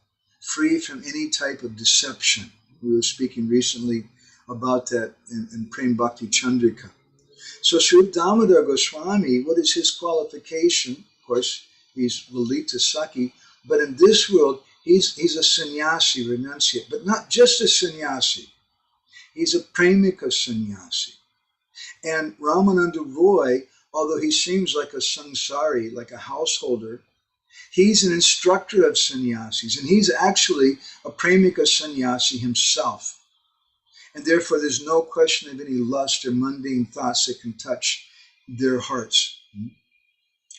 free from any type of deception. We were speaking recently about that in Prem Bhakti Chandrika. So Sri Damodar Goswami, what is his qualification? Of course, he's Lalita Saki, but in this world, he's a sannyasi, renunciate, but not just a sannyasi. He's a premika sannyasi. And Ramananda Roy, although he seems like a sansari, like a householder, he's an instructor of sannyasis, and he's actually a premika sannyasi himself. And therefore, there's no question of any lust or mundane thoughts that can touch their hearts.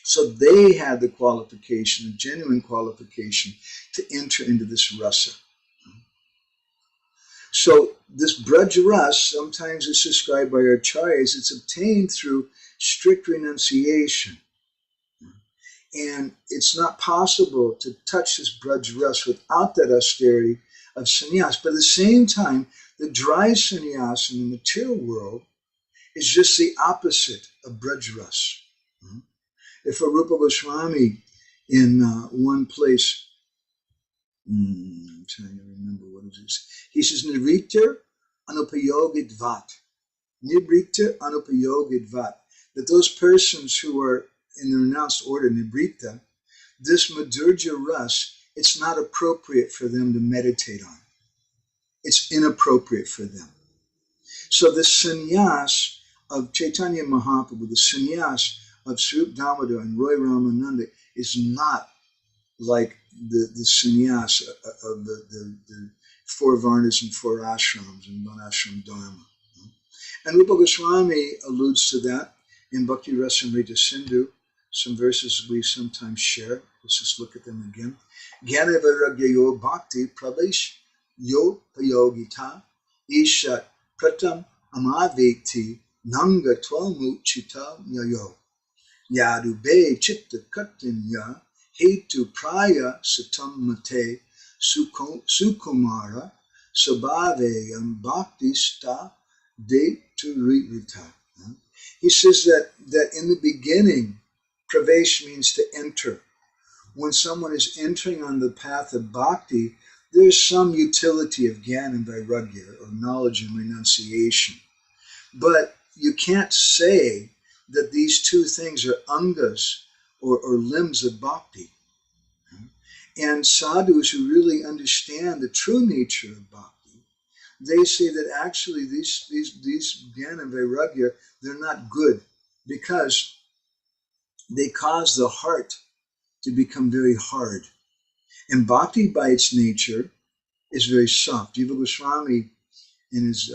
So they had the qualification, a genuine qualification, to enter into this rasa. So this Braj Ras, sometimes it's described by our acharyas, it's obtained through strict renunciation. And it's not possible to touch this Braj Ras without that austerity of sannyas. But at the same time, the dry sannyas in the material world is just the opposite of Braj Ras. If a Rupa Goswami in one place, I'm trying to remember what it is. He says, Niriktir anupayogit vat. Nibrikta anupayogit vat. That those persons who are in the renounced order, Nibrikta, this Madhurya Ras, it's not appropriate for them to meditate on. It's inappropriate for them. So the sannyas of Chaitanya Mahaprabhu, the sannyas of Swarup Damodar and Roy Ramananda is not like the sannyas of the four varnas and four ashrams and one ashram dharma. And Rupa Goswami alludes to that in Bhakti Rasamrita Sindhu, some verses we sometimes share. Let's just look at them again. Jnana Vairagya Yo Bhakti Pravesh Yo Payogita Ishat Pratam Amavekti Nanga Tvalmu Chita Yayo Yadube Chitta Katinya Hetu Praya Satam Mate Sukumara Sabhaveyam Bhakti Sta De Turita. He says that in the beginning, Pravesh means to enter. When someone is entering on the path of bhakti, there's some utility of jnana and vairagya, or knowledge and renunciation. But you can't say that these two things are angas or limbs of bhakti. And sadhus who really understand the true nature of bhakti, they say that actually these jnana and vairagya, they're not good because they cause the heart to become very hard. And bhakti by its nature is very soft. Jiva Goswami in his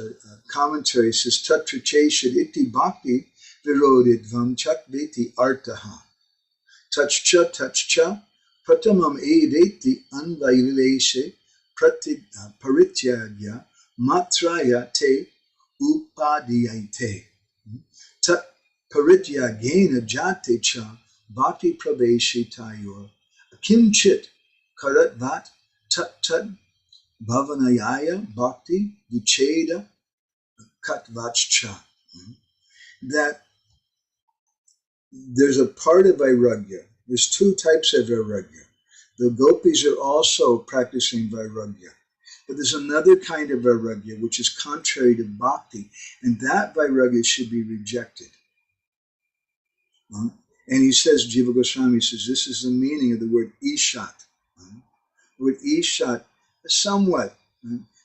commentary says, Tatra cheshad iti bhakti virodidvam chakveti artaha. Tachcha pratamam edeti anvaileshe parityagya matraya te upadiyate. Tat parityagena jate cha bhakti praveshi tayor kimchit karatvat tat bhavanayaya bhakti vicheda katvacha. That there's a part of vairagya. There's two types of vairagya. The gopis are also practicing vairagya. But there's another kind of vairagya which is contrary to bhakti, and that vairagya should be rejected. And he says, Jiva Goswami says, this is the meaning of the word ishat. The word ishat, somewhat,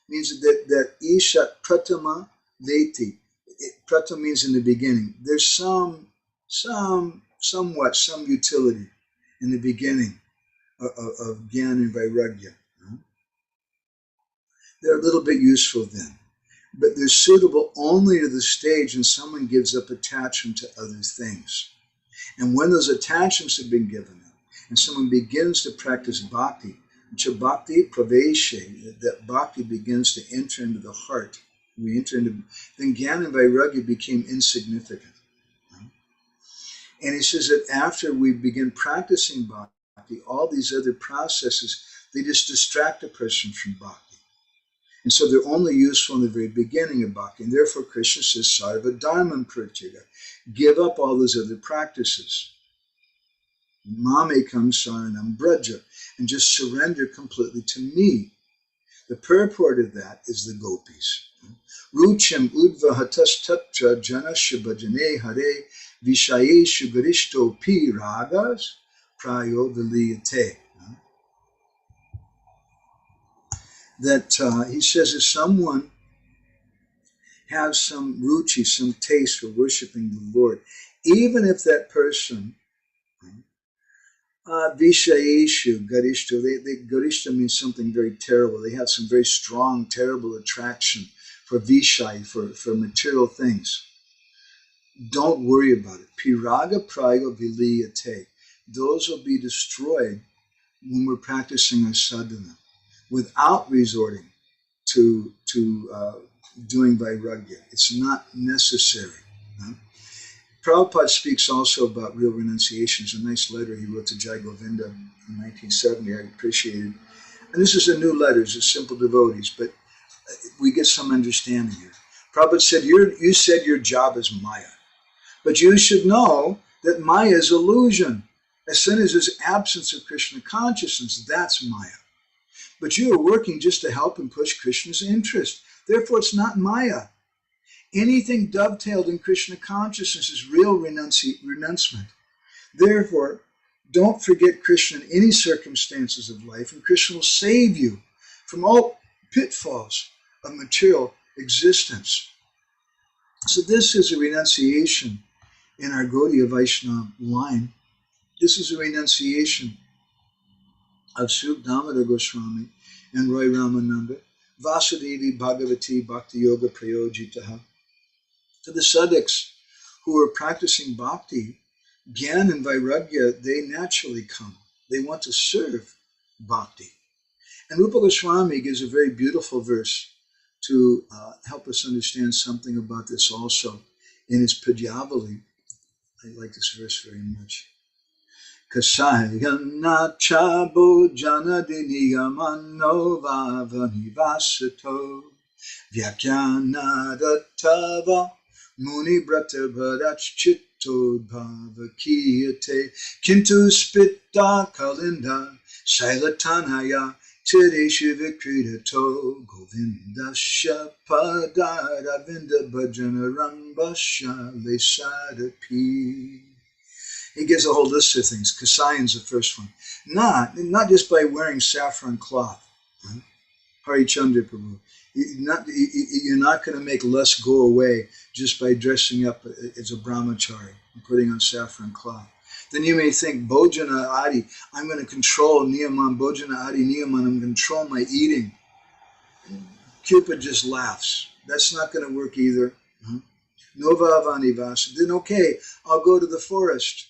means that ishat pratama veti. Pratama means in the beginning. There's some utility in the beginning of jnana and vairagya. They're a little bit useful then. But they're suitable only to the stage when someone gives up attachment to other things. And when those attachments have been given up, and someone begins to practice bhakti, bhakti praveshe, that bhakti begins to enter into the heart, then jnana and vairagya became insignificant. And he says that after we begin practicing bhakti, all these other processes, they just distract a person from bhakti. And so they're only useful in the very beginning of bhakti. And therefore Krishna says, sarva dharman parityaya, give up all those other practices. Mame kam saranam braja, and just surrender completely to me. The purport of that is the gopis. Rucham udva hatas tatra janasya bhajane hare vishayeshu garishto pi ragas prayo viliyate. That he says if someone has some ruchi, some taste for worshiping the Lord, even if that person, vishayeshu garishto, garishta means something very terrible. They have some very strong, terrible attraction for vishay, for material things. Don't worry about it. Piraga prayo viliyate. Those will be destroyed when we're practicing our sadhana, without resorting to doing vairagya. It's not necessary. Prabhupada speaks also about real renunciation. It's a nice letter he wrote to Jai Govinda in 1970. I appreciated. And this is a new letter. It's a simple devotees, but we get some understanding here. Prabhupada said, you said your job is Maya, but you should know that Maya is illusion. As soon as there's absence of Krishna consciousness, that's Maya. But you are working just to help and push Krishna's interest. Therefore, it's not Maya. Anything dovetailed in Krishna consciousness is real renouncement. Therefore, don't forget Krishna in any circumstances of life, and Krishna will save you from all pitfalls of material existence. So this is a renunciation in our Gaudiya Vaishnava line. This is a renunciation of Srup Damodar Goswami and Roy Ramananda, Vasudevi Bhagavati Bhakti Yoga Prayojitaha. To the sadhaks who are practicing bhakti, Gyan and Vairagya, they naturally come. They want to serve bhakti. And Rupa Goswami gives a very beautiful verse to help us understand something about this also in his Padyavali. I like this verse very much. Kasayana chabo janadiniyamano vavanivasato vyakyanadattava muni brata bharach chitto bhavakiyate kintu spitta kalinda shailatanaya tireshu vikritato govindasya padaravinda bhajana rambasya lesadapi. He gives a whole list of things. Kasayan's the first one. Not just by wearing saffron cloth. Hari Chandra Prabhu. You're not going to make lust go away just by dressing up as a brahmachari and putting on saffron cloth. Then you may think, Bhojana Adi, I'm going to control Niyaman, Bhojana Adi Niyaman, I'm going to control my eating. Cupid just laughs. That's not going to work either. Nova Vanivasa. Then okay, I'll go to the forest.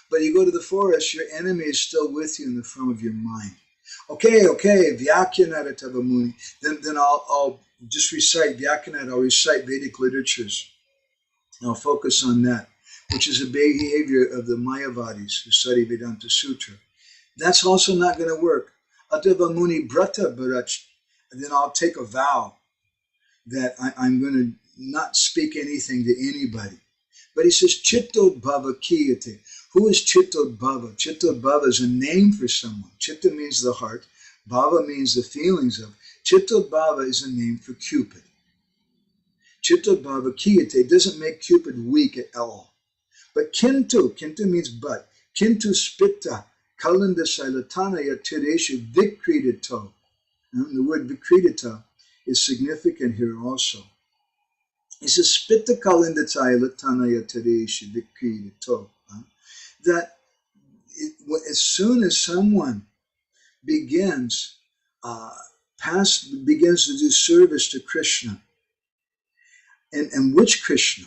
But you go to the forest, your enemy is still with you in the form of your mind. Okay, Vyakyanata Tavamuni. Then I'll just recite Vyakyanata, I'll recite Vedic literatures. I'll focus on that, which is a behavior of the Mayavadis who study Vedanta Sutra. That's also not going to work. Atavamuni Brata Barach. And then I'll take a vow that I'm going to not speak anything to anybody. But he says, Chittod Bhava Kiyate. Who is Chittod Bhava? Chittod Bhava is a name for someone. Chitta means the heart. Bhava means the feelings of. Chittod Bhava is a name for Cupid. Chittod Bhava Kiyate doesn't make Cupid weak at all. But Kintu means but. Kintu Spitta Kalinda Shailatanaya Tireshu Vikridito. The word Vikridita is significant here also. He says, Spitta Kalinda Shailatanaya Tireshu Vikridito. That as soon as someone begins to do service to Krishna, and which Krishna?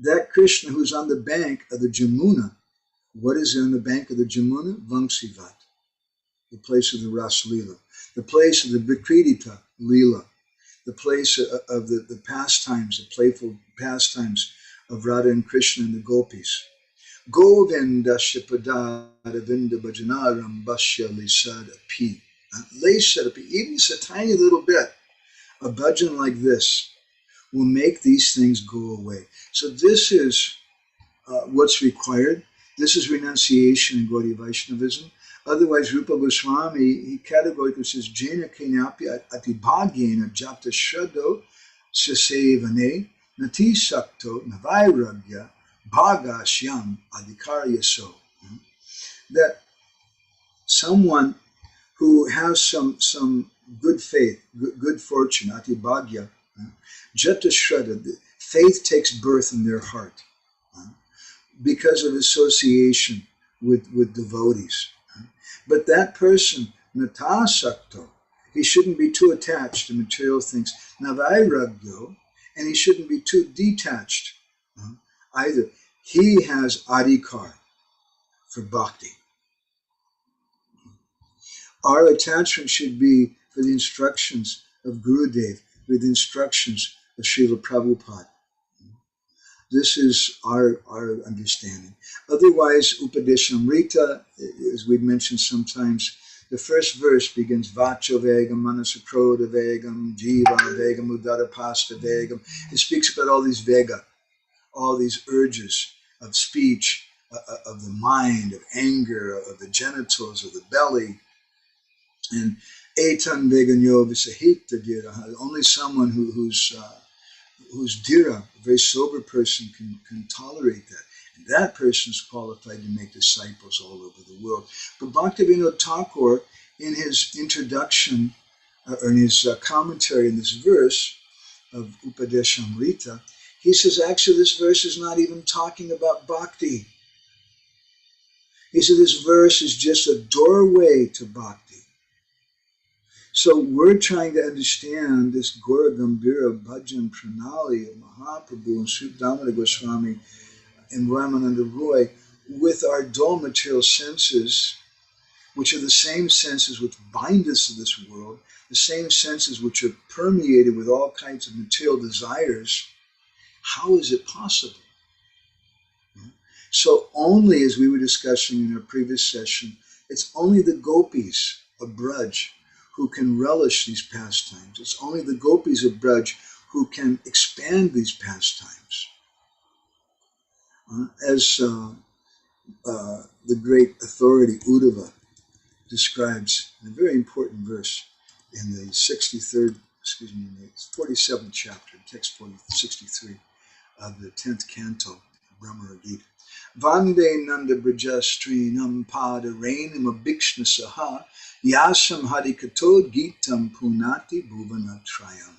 That Krishna who's on the bank of the Jamuna. What is on the bank of the Jamuna? Vamsivat, the place of the Ras Lila, the place of the Vikridita Lila, the place of the pastimes, the playful pastimes of Radha and Krishna and the gopis. Govinda Shipada Vinda Bhajanaram Bhashya Lesadapi. Lesadapi, even just a tiny little bit, a bhajan like this will make these things go away. So this is what's required. This is renunciation in Gaudiya Vaishnavism. Otherwise, Rupa Goswami, he categorically says, Jena Kenyapi Atibhagyena Japta Shradho Sasevane Nati Sakto Navairagya Bhagashyam Adhikarya So. That someone who has some good faith, good fortune, Atibhagya, Jata Shraddha, faith takes birth in their heart because of association with devotees. But that person, Natasakto, he shouldn't be too attached to material things. Navairagyo, and he shouldn't be too detached either. He has adhikar for bhakti. Our attachment should be for the instructions of Gurudev, with the instructions of Srila Prabhupada. This is our understanding. Otherwise, Upadeshamrita, as we mentioned sometimes, the first verse begins Vacho Vegam, Manasakroda Vegam, Jiva Vegam, Udarapasta Vegam. It speaks about all these Vega, all these urges of speech, of the mind, of anger, of the genitals, of the belly. And Etan Veganyo Visahita Dira, only someone who's dhira, a very sober person, can tolerate that. And that person is qualified to make disciples all over the world. But Bhaktivinoda Thakur, in his introduction, or in his commentary in this verse of Upadeshamrita, he says, actually, this verse is not even talking about bhakti. He said this verse is just a doorway to bhakti. So we're trying to understand this Gaura Gambhira Bhajan Pranali of Mahaprabhu and Sri Damodar Goswami and Ramananda Roy with our dull material senses, which are the same senses which bind us to this world, the same senses which are permeated with all kinds of material desires. How is it possible? So only, as we were discussing in our previous session, it's only the gopis of Braj who can relish these pastimes. It's only the gopis of Braj who can expand these pastimes. As the great authority Uddhava describes in a very important verse in the 47th chapter, text 63 of the 10th canto of Brahma Gita. Vande Nanda Brajastrinam Pada Rainam Abhikshna Saha Yasam Harikatod Gitam Punati Bhuvana Trayam.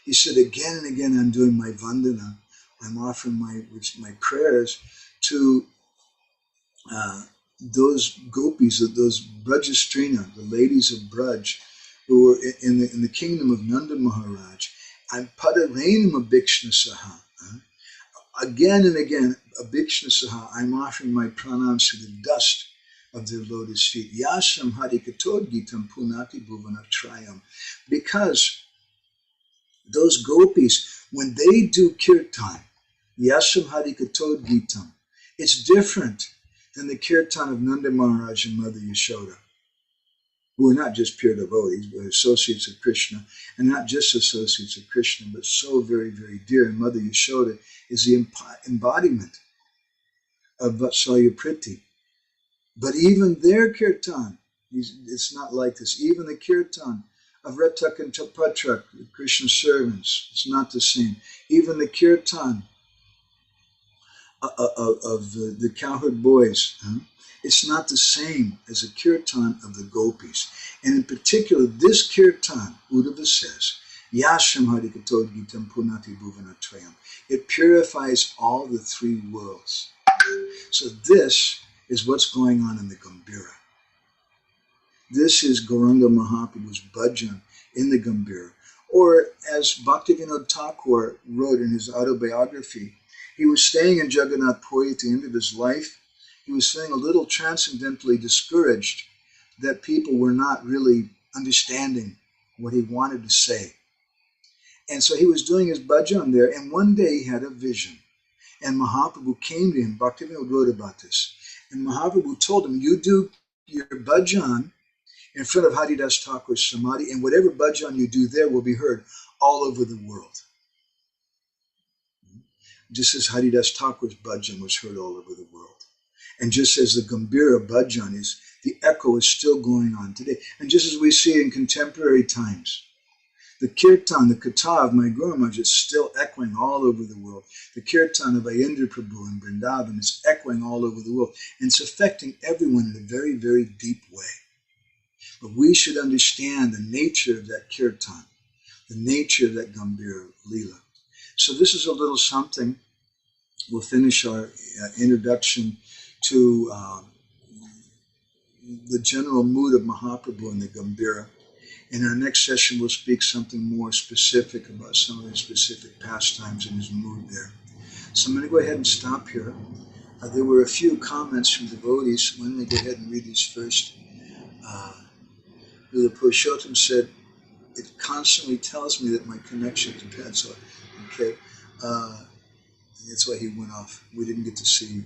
He said, again and again, I'm doing my vandana. I'm offering my prayers to those gopis, those Brajastrina, the ladies of Braj, who were in the kingdom of Nanda Maharaj. I'm Pada Rainam Abhikshna Saha. Again and again, Abhikshna Saha, I'm offering my pranams to the dust of their lotus feet. Yasham Harikatod Gitam Punati Bhuvana Trayam. Because those gopis, when they do kirtan, Yasham Harikatod Gitam, it's different than the kirtan of Nanda Maharaj and Mother Yashoda, who are not just pure devotees, but associates of Krishna, and not just associates of Krishna, but so very, very dear. And Mother Yashoda is the embodiment of Vatsalya Priti. But even their kirtan, it's not like this. Even the kirtan of Ratak and Tapatrak, Krishna's servants, it's not the same. Even the kirtan of the cowherd boys, it's not the same as a kirtan of the gopis. And in particular, this kirtan, Uddhava says, Yasham Harikatod Gitam Punati Bhuvana Trayam. It purifies all the three worlds. So this is what's going on in the Gambhira. This is Gauranga Mahaprabhu's bhajan in the Gambhira. Or as Bhaktivinoda Thakur wrote in his autobiography, he was staying in Jagannath Puri at the end of his life. He was feeling a little transcendently discouraged that people were not really understanding what he wanted to say. And so he was doing his bhajan there, and one day he had a vision. And Mahaprabhu came to him. Bhaktivinoda wrote about this. And Mahaprabhu told him, you do your bhajan in front of Haridas Thakur's samadhi, and whatever bhajan you do there will be heard all over the world. Just as Haridas Thakur's bhajan was heard all over the world. And just as the Gambhira bhajan is, the echo is still going on today. And just as we see in contemporary times, the kirtan, the katha of my Guru Maharaj is still echoing all over the world. The kirtan of Ayendra Prabhu in Vrindavan is echoing all over the world. And it's affecting everyone in a very, very deep way. But we should understand the nature of that kirtan, the nature of that Gambhira lila. So this is a little something. We'll finish our introduction to the general mood of Mahaprabhu in the Gambhira. In our next session, we'll speak something more specific about some of the specific pastimes in his mood there. So I'm going to go ahead and stop here. There were a few comments from devotees. So let me go ahead and read these first. The Purushottam said, it constantly tells me that my connection is bad. So, okay. That's why he went off. We didn't get to see.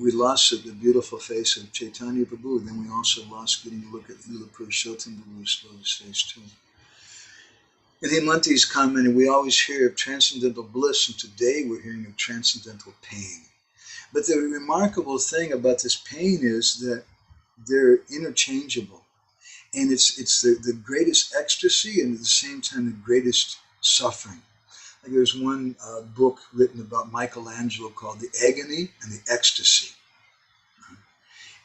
We lost the beautiful face of Chaitanya Prabhu. Then we also lost getting a look at Lila Purushottam Prabhu's lotus face too. And Hemanti's commented, we always hear of transcendental bliss, and today we're hearing of transcendental pain. But the remarkable thing about this pain is that they're interchangeable. And it's the greatest ecstasy and at the same time the greatest suffering. Like there's one book written about Michelangelo called The Agony and the Ecstasy.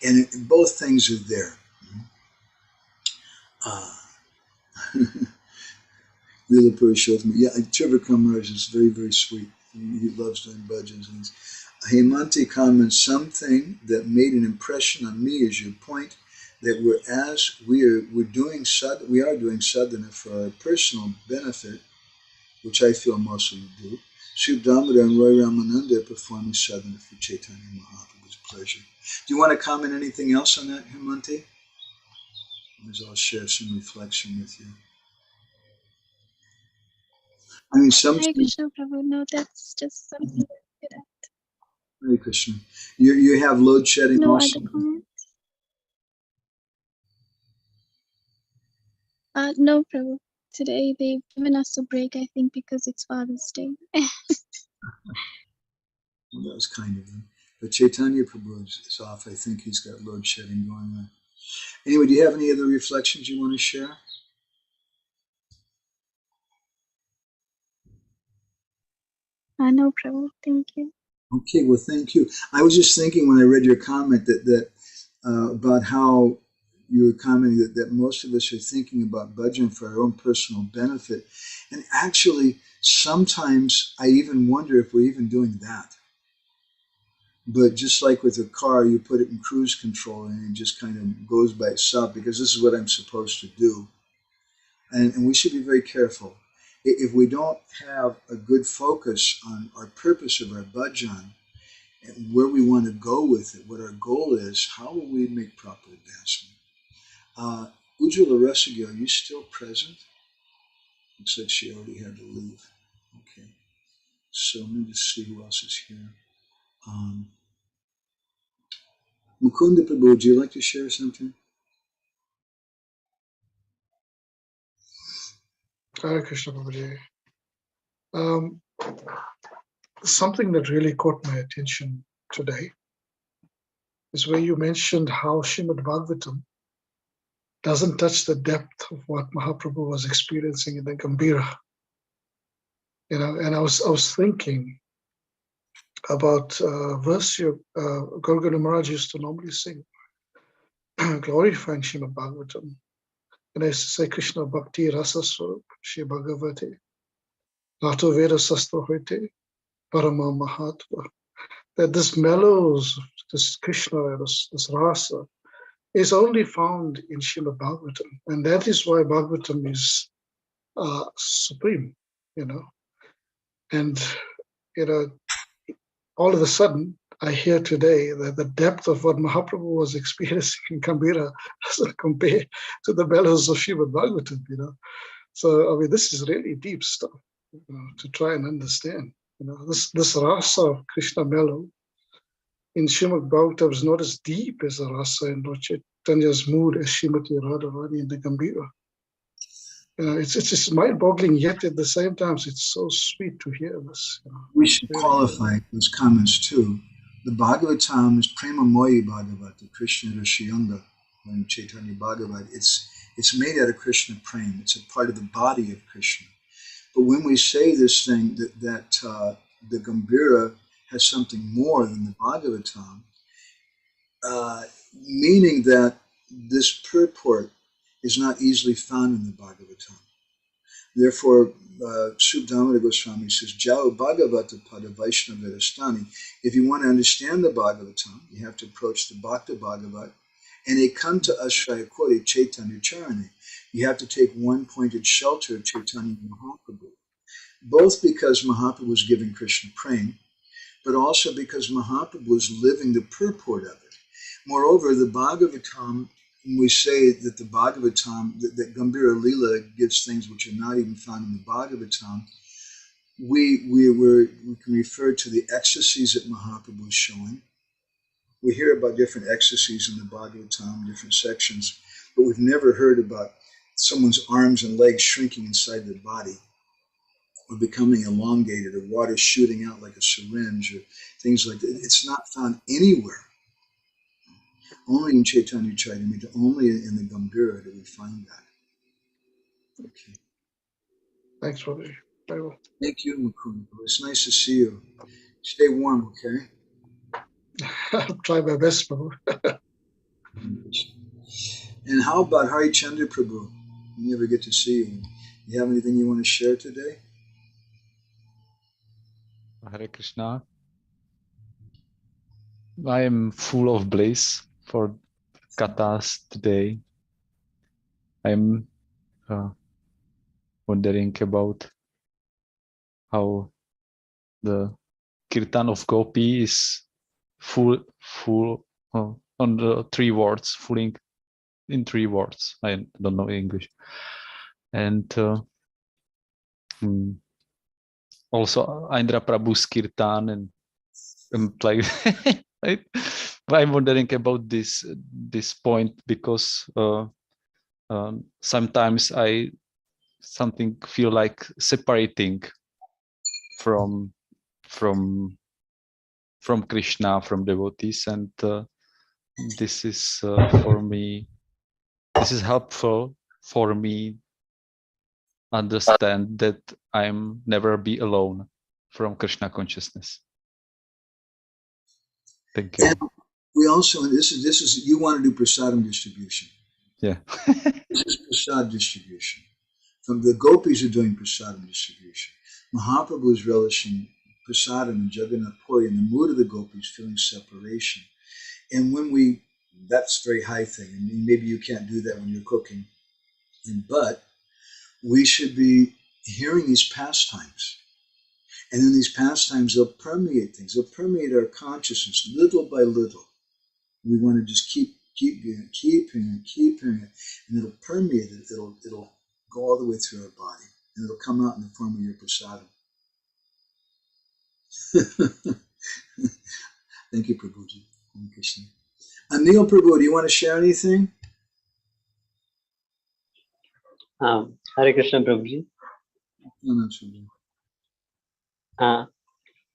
And both things are there. Lila Purushottam. Yeah, Trevor Kamaraj is very, very sweet. He loves doing bhajans. And Hemanti comments, something that made an impression on me is your point that we are doing sadhana for our personal benefit, which I feel mostly we do. Sri Damodar and Roy Ramananda are performing sadhana for Chaitanya Mahaprabhu's pleasure. Do you want to comment anything else on that, Hemanti? I'll share some reflection with you. I mean, Hare Krishna, Prabhu. No, that's just something good at. Hare Krishna. You have load shedding no also? Other comments? No, Prabhu. Today they've given us a break, I think, because it's Father's Day. Well, that was kind of them. But Chaitanya Prabhu is off. I think he's got load shedding going on. Anyway, do you have any other reflections you want to share? No, Prabhu. Thank you. Okay, well, thank you. I was just thinking when I read your comment that about how you were commenting that most of us are thinking about bhajan for our own personal benefit. And actually, sometimes I even wonder if we're even doing that. But just like with a car, you put it in cruise control and it just kind of goes by itself because this is what I'm supposed to do. And we should be very careful. If we don't have a good focus on our purpose of our bhajan and where we want to go with it, what our goal is, how will we make proper advancement? Ujjwala Rasagi, are you still present? Looks like she already had to leave. Okay. So let me just see who else is here. Mukunda Prabhu, would you like to share something? Hare Krishna Prabhuji. Something that really caught my attention today is where you mentioned how Srimad Bhagavatam doesn't touch the depth of what Mahaprabhu was experiencing in the Gambhira. And I was thinking about a verse Gaurgana Maharaj used to normally sing, glorifying Srimad Bhagavatam. And I used to say, Krishna Bhakti Rasa Swarup, Shri Bhagavate, Rato Veda Sastra Hoite, Parama Mahatma. That this mellows, this Krishna, this rasa, is only found in Srimad Bhagavatam. And that is why Bhagavatam is supreme, And, all of a sudden, I hear today that the depth of what Mahaprabhu was experiencing in Gambhira doesn't compare to the mellows of Srimad Bhagavatam, So, I mean, this is really deep stuff, to try and understand. This rasa of Krishna mellow in Srimad Bhagavatam is not as deep as the rasa in Lord Chaitanya's mood as Srimati Radharani in the Gambhira. It's just mind-boggling, yet at the same time, it's so sweet to hear this. We should qualify those comments too. The Bhagavatam is Prema Moyi Bhagavata, Krishna Rashiyanga, in Chaitanya Bhagavat. It's made out of Krishna Prema. It's a part of the body of Krishna. But when we say this thing that the Gambhira has something more than the Bhagavatam, meaning that this purport is not easily found in the Bhagavatam. Therefore, Subdhamara Goswami says, Jao Bhagavata Pada Vaishnavirastani. If you want to understand the Bhagavatam, you have to approach the Bhakta Bhagavat and Ekanta Ashraya Kori Chaitanya Charani. You have to take one pointed shelter of Chaitanya Mahaprabhu. Both because Mahaprabhu was giving Krishna prema, but also because Mahaprabhu was living the purport of it. Moreover, the Bhagavatam, when we say that the Bhagavatam, that Gambhira Lila gives things which are not even found in the Bhagavatam, we can refer to the ecstasies that Mahaprabhu is showing. We hear about different ecstasies in the Bhagavatam, different sections, but we've never heard about someone's arms and legs shrinking inside their body, or becoming elongated, or water shooting out like a syringe, or things like that. It's not found anywhere. Only in Chaitanya Charitamrita, only in the Gambhira do we find that. Okay. Thanks, Prabhuji. Very well. Thank you, Mukund. It's nice to see you. Stay warm, okay? I'll try my best, Prabhu. And how about Hari Chandra Prabhu? We never get to see you. You have anything you want to share today? Hare Krishna. I am full of bliss for kathas today. I am wondering about how the kirtan of Gopi is full on the 3 words, fulling in 3 words. I don't know English. And also Indra Prabhu's kirtan, and like I'm wondering about this point, because sometimes I feel like separating from Krishna, from devotees, and this is for me. This is helpful for me understand that I'm never be alone from Krishna consciousness. Thank you. And we also, this is you want to do prasadam distribution. Yeah. This is prasad distribution. From the gopis are doing prasadam distribution. Mahaprabhu is relishing prasadam and Jagannath Puri in the mood of the gopis, feeling separation. And when that's a very high thing. I mean, maybe you can't do that when you're cooking. But we should be hearing these pastimes. And in these pastimes, they'll permeate things. They'll permeate our consciousness little by little. We want to just keep hearing it, and it'll permeate it. It'll go all the way through our body, and it'll come out in the form of your prasadam. Thank you, Prabhuji. Hare Krishna. Anil Prabhu, do you want to share anything? Hare Krishna, Prabhuji. No,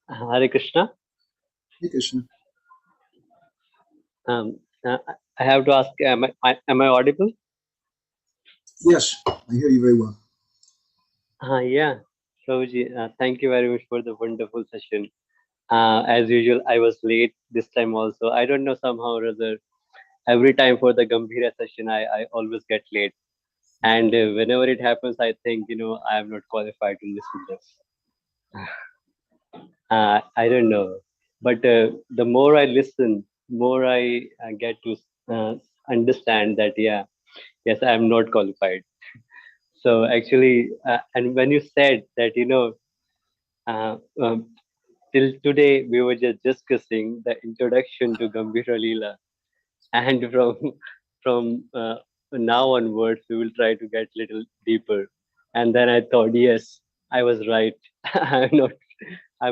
Hare Krishna. Hare Krishna. I have to ask, am I audible? Yes, I hear you very well. Yeah, Prabhuji, thank you very much for the wonderful session. As usual, I was late this time also. I don't know, somehow or other, every time for the Gambhira session, I always get late. And whenever it happens, I think, I am not qualified to listen to this. I don't know. But the more I listen, more I get to understand that, yes, I am not qualified. So actually, and when you said that, till today we were just discussing the introduction to Gambhira lila, and from now onwards we will try to get little deeper. And then I thought, yes, I was right. I'm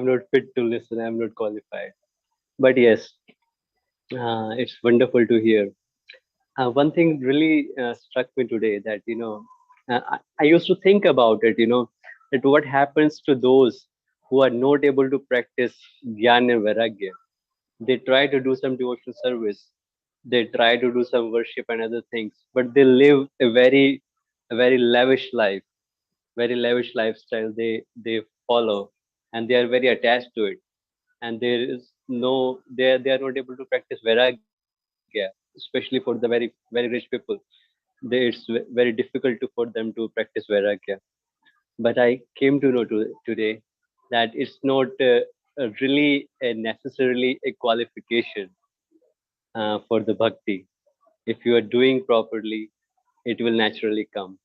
not fit to listen. I'm not qualified. But yes, it's wonderful to hear. One thing really struck me today, that I used to think about it, that what happens to those who are not able to practice Jnana and Vairagya. They try to do some devotional service, they try to do some worship and other things, but they live a very lavish life, very lavish lifestyle they follow, and they are very attached to it. And there is no, they are not able to practice Vairagya, especially for the very rich people. It's very difficult for them to practice Vairagya. But I came to know today that it's not really necessarily a qualification for the bhakti. If you are doing properly, it will naturally come.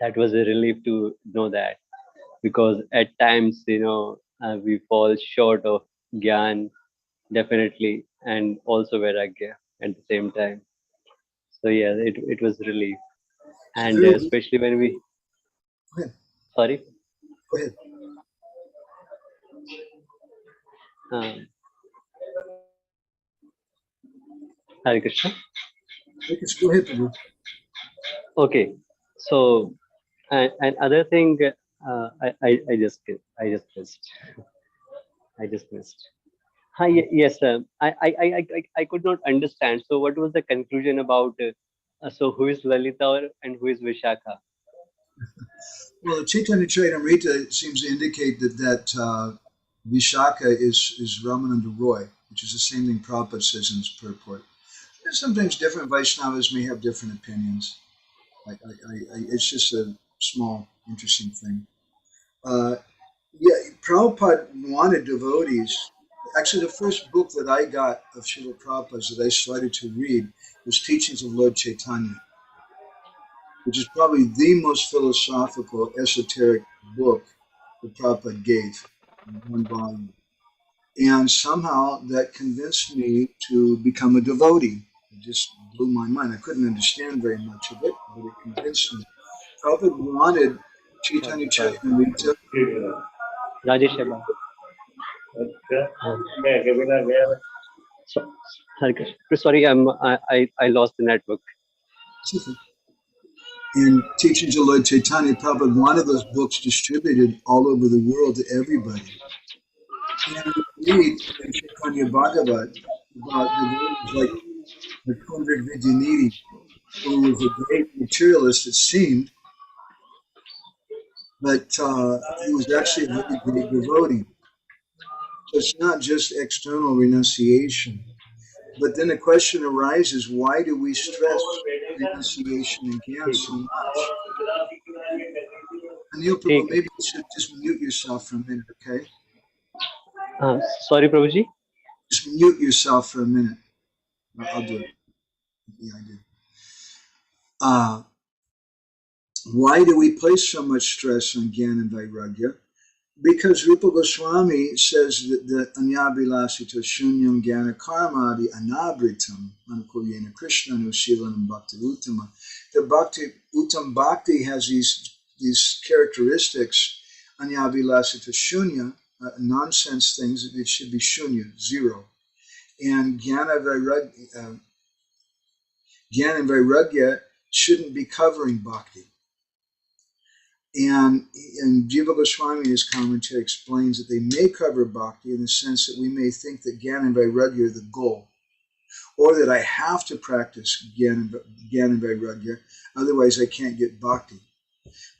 That was a relief to know that, because at times, we fall short of Gyan, definitely, and also Vairagya at the same time. So yeah, it was relief. And Very especially when we, Go ahead. sorry? Go ahead. Hare Krishna. Go ahead, Prabhu. Okay, so and other thing, I just missed. I just missed. Hi, yes, I could not understand. So, what was the conclusion about? So, who is Lalita and who is Vishakha? Well, the Chaitanya Charitamrita seems to indicate that Vishaka is Ramananda Roy, which is the same thing Prabhupada says in his purport. And sometimes different Vaishnavas may have different opinions. It's just a small, interesting thing. Prabhupada wanted devotees. Actually, the first book that I got of Srila Prabhupada's that I started to read was Teachings of Lord Chaitanya, which is probably the most philosophical, esoteric book that Prabhupada gave in one volume. And somehow that convinced me to become a devotee. It just blew my mind. I couldn't understand very much of it, but it convinced me. Prabhupada wanted Chaitanya Charitamrita. Rajesh Sharma. So, Hare Krishna. Sorry, I lost the network. And Teachings of Lord Chaitanya, Prabhupada wanted those books distributed all over the world to everybody. And we read in Chaitanya Bhagavat about devotees like Kundrik Vidyanidhi, who was a great materialist, it seemed, but he was actually a very great devotee. So it's not just external renunciation. But then the question arises, why do we stress renunciation and Gyan so much? Anil Prabhu, maybe you should just mute yourself for a minute, okay? Sorry, Prabhuji. Just mute yourself for a minute. I'll do it. Yeah, I did. Why do we place so much stress on Gyan and Vairagya? Because Rupa Goswami says that the Anyabilasita Shunyam Gyana Karmadi Anabritam Anukulyena Krishna Nusilanam Bhakti Uttama. The Bhakti Uttam Bhakti has these characteristics, Anyabilasita Shunya, nonsense things, it should be Shunya, zero. And Gyana and Vairagya shouldn't be covering Bhakti. And Jiva Goswami in his commentary explains that they may cover Bhakti in the sense that we may think that Gyan and Vairagya are the goal, or that I have to practice Gyan and Vairagya, otherwise I can't get Bhakti.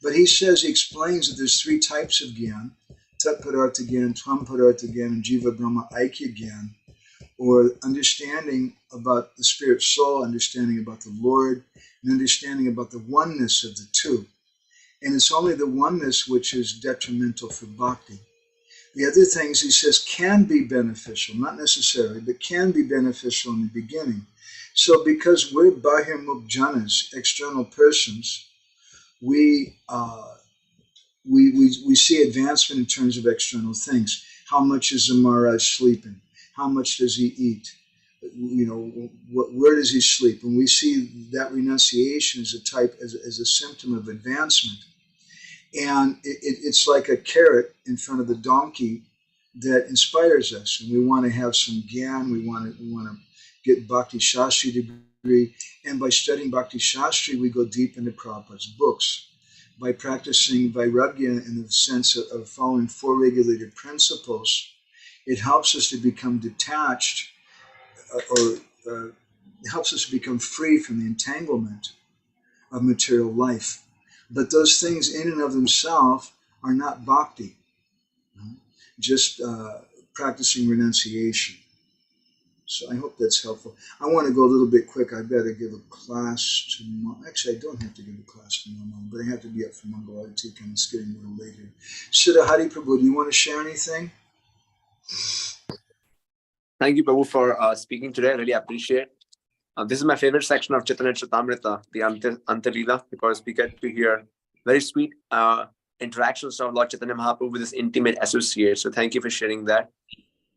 But he explains that there's three types of Gyan, Tat Padartha Gyan, Tvam Padartha Gyan, and Jiva Brahma Aikya Gyan, or understanding about the spirit soul, understanding about the Lord, and understanding about the oneness of the two. And it's only the oneness which is detrimental for bhakti. The other things, he says, can be beneficial, not necessarily, but can be beneficial in the beginning. So because we're bahirmukh janas, external persons, we see advancement in terms of external things. How much is the Maharaj sleeping? How much does he eat? Where does he sleep? And we see that renunciation as a symptom of advancement. And it's like a carrot in front of the donkey that inspires us. And we want to have some gyan. We want to get Bhakti Shastri degree. And by studying Bhakti Shastri, we go deep into Prabhupada's books. By practicing Vairagya in the sense of following four regulated principles, it helps us to become detached or helps us to become free from the entanglement of material life. But those things in and of themselves are not bhakti, just practicing renunciation. So I hope that's helpful. I want to go a little bit quick. I better give a class tomorrow. Actually, I don't have to give a class tomorrow, but I have to be up for Mangal Artik, and it's getting a little late here. Siddha Hari Prabhu, do you want to share anything? Thank you, Prabhu, for speaking today. I really appreciate it. This is my favorite section of Chaitanya Charitamrita, the Anta Lila, because we get to hear very sweet interactions of Lord Chaitanya Mahaprabhu with his intimate associates. So thank you for sharing that.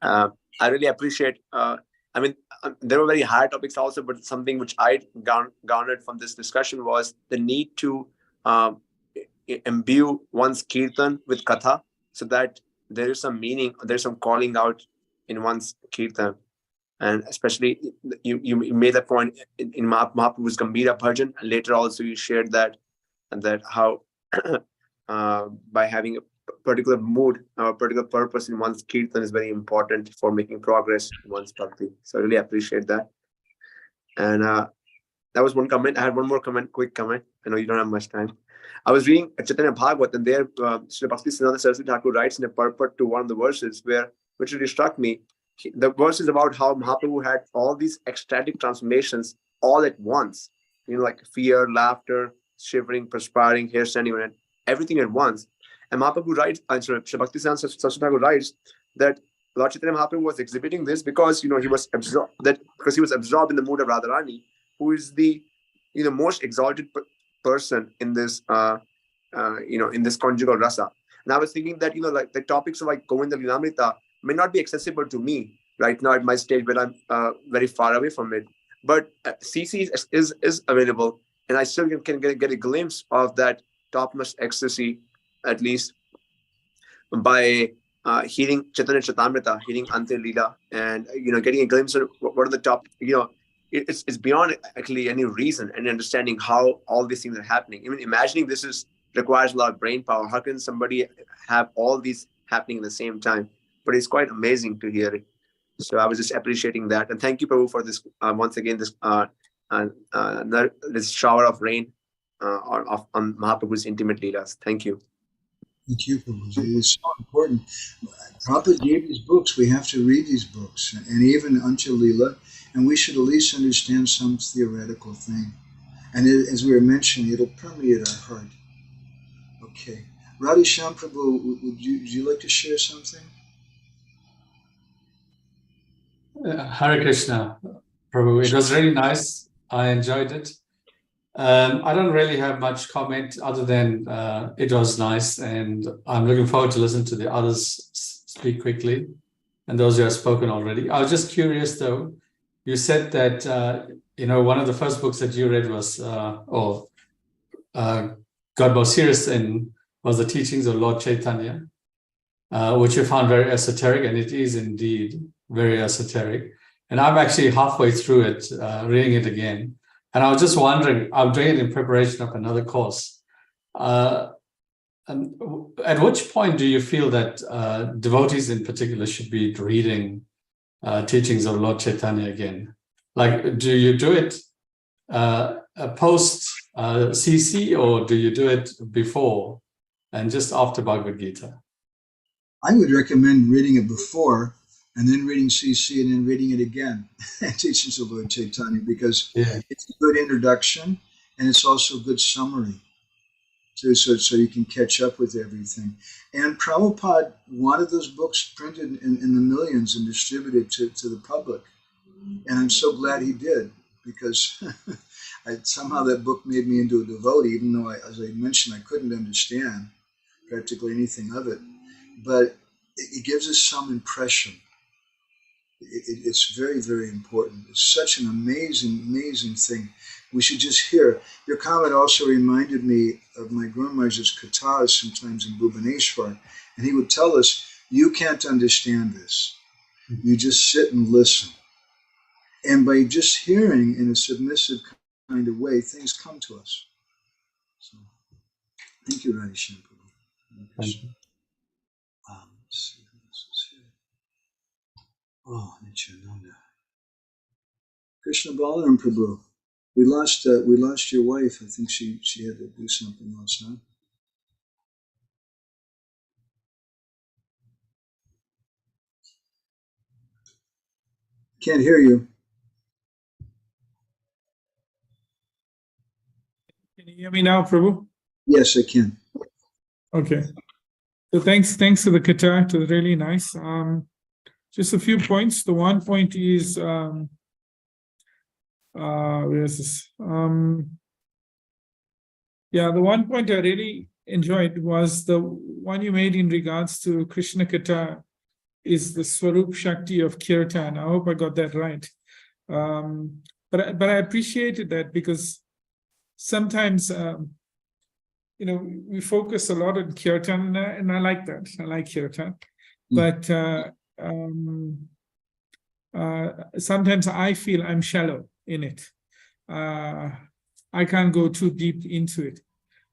I really appreciate, there were very hard topics also, but something which I garnered from this discussion was the need to imbue one's kirtan with katha, so that there is some meaning, there's some calling out in one's kirtan. And especially you made that point in Mahaprabhu's Gambhira Bhajan, and later also you shared that, and that how by having a particular mood or a particular purpose in one's kirtan is very important for making progress in one's bhakti. So I really appreciate that. And that was one comment. I had one more comment, quick comment. I know you don't have much time. I was reading Chaitanya Bhagavat, and there Srila Bhaktisiddhanta Saraswati Thakur writes in a purport to one of the verses which really struck me. The verse is about how Mahaprabhu had all these ecstatic transformations all at once, like fear, laughter, shivering, perspiring, hair standing on end, everything at once. And Mahaprabhu writes, Srila Bhaktisiddhanta Saraswati Thakur writes that Lord Chaitanya Mahaprabhu was exhibiting this because he was absorbed in the mood of Radharani, who is the most exalted person in this in this conjugal rasa. And I was thinking that like the topics of like Govinda Lilamrita may not be accessible to me right now at my stage when I'm very far away from it, but CC is available, and I still can get a glimpse of that topmost ecstasy, at least by hearing Chaitanya Charitamrita, hearing Ante Lila, and getting a glimpse of what are the top. It's beyond actually any reason and understanding how all these things are happening. Even imagining this requires a lot of brain power. How can somebody have all these happening at the same time? But it's quite amazing to hear it. So I was just appreciating that, and thank you, Prabhu, for this once again this this shower of rain on Mahaprabhu's intimate leelas. Thank you. Thank you, Prabhuji. It's so important. Prabhupada gave these books. We have to read these books, and even Anta Lila, and we should at least understand some theoretical thing. And as we were mentioning, it'll permeate our heart. Okay. Radhi Shyam Prabhu, would you like to share something? Hare Krishna, Prabhu. It was really nice. I enjoyed it. I don't really have much comment other than it was nice, and I'm looking forward to listen to the others speak quickly, and those who have spoken already. I was just curious, though. You said that one of the first books that you read was, got more serious in, was the teachings of Lord Chaitanya, which you found very esoteric, and it is indeed very esoteric. And I'm actually halfway through it, reading it again. And I was just wondering, I'm doing it in preparation of another course. And at which point do you feel that devotees in particular should be reading teachings of Lord Chaitanya again? Like, do you do it post CC, or do you do it before and just after Bhagavad Gita? I would recommend reading it before, and then reading CC, and then reading it again, teachings of Lord Chaitanya, because it's a good introduction, and it's also a good summary, too, so you can catch up with everything. And Prabhupada wanted those books printed in the millions and distributed to the public, and I'm so glad he did, because somehow that book made me into a devotee, even though, as I mentioned, I couldn't understand practically anything of it, but it gives us some impression. It's very, very important. It's such an amazing, amazing thing. We should just hear. Your comment also reminded me of my Guru Maharaj's kathas sometimes in Bhubaneswar, and he would tell us, you can't understand this. You just sit and listen. And by just hearing in a submissive kind of way, things come to us. So, thank you, Radhi Shyam Prabhu. Thank you. Let's see who else is here. Oh, Nityananda. Krishna Balaram Prabhu. We lost your wife. I think she had to do something else, huh? Can't hear you. Can you hear me now, Prabhu? Yes, I can. Okay. So thanks to the katha. It was really nice. Just a few points. The one point is, where is this? The one point I really enjoyed was the one you made in regards to Krishna Katha, is the Swarup Shakti of Kirtan. I hope I got that right. But I appreciated that, because sometimes we focus a lot on Kirtan, and I like that. I like Kirtan. But sometimes I feel I'm shallow in it. I can't go too deep into it.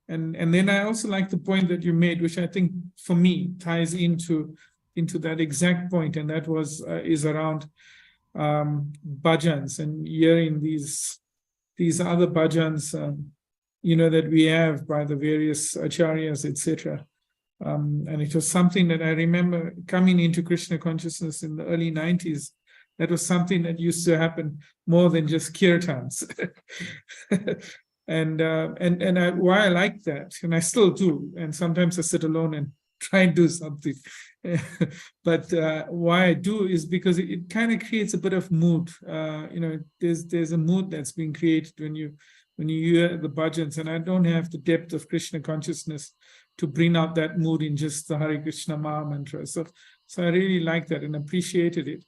And then I also like the point that you made, which I think for me ties into that exact point, and that was is around bhajans and hearing these other bhajans, that we have by the various acharyas, etc. And it was something that I remember coming into Krishna consciousness in the early 90s. That was something that used to happen more than just kirtans. And why I like that, and I still do, and sometimes I sit alone and try and do something. But why I do is because it kind of creates a bit of mood. There's a mood that's being created when you hear the bhajans, and I don't have the depth of Krishna consciousness to bring out that mood in just the Hare Krishna Maha Mantra. So I really like that and appreciated it.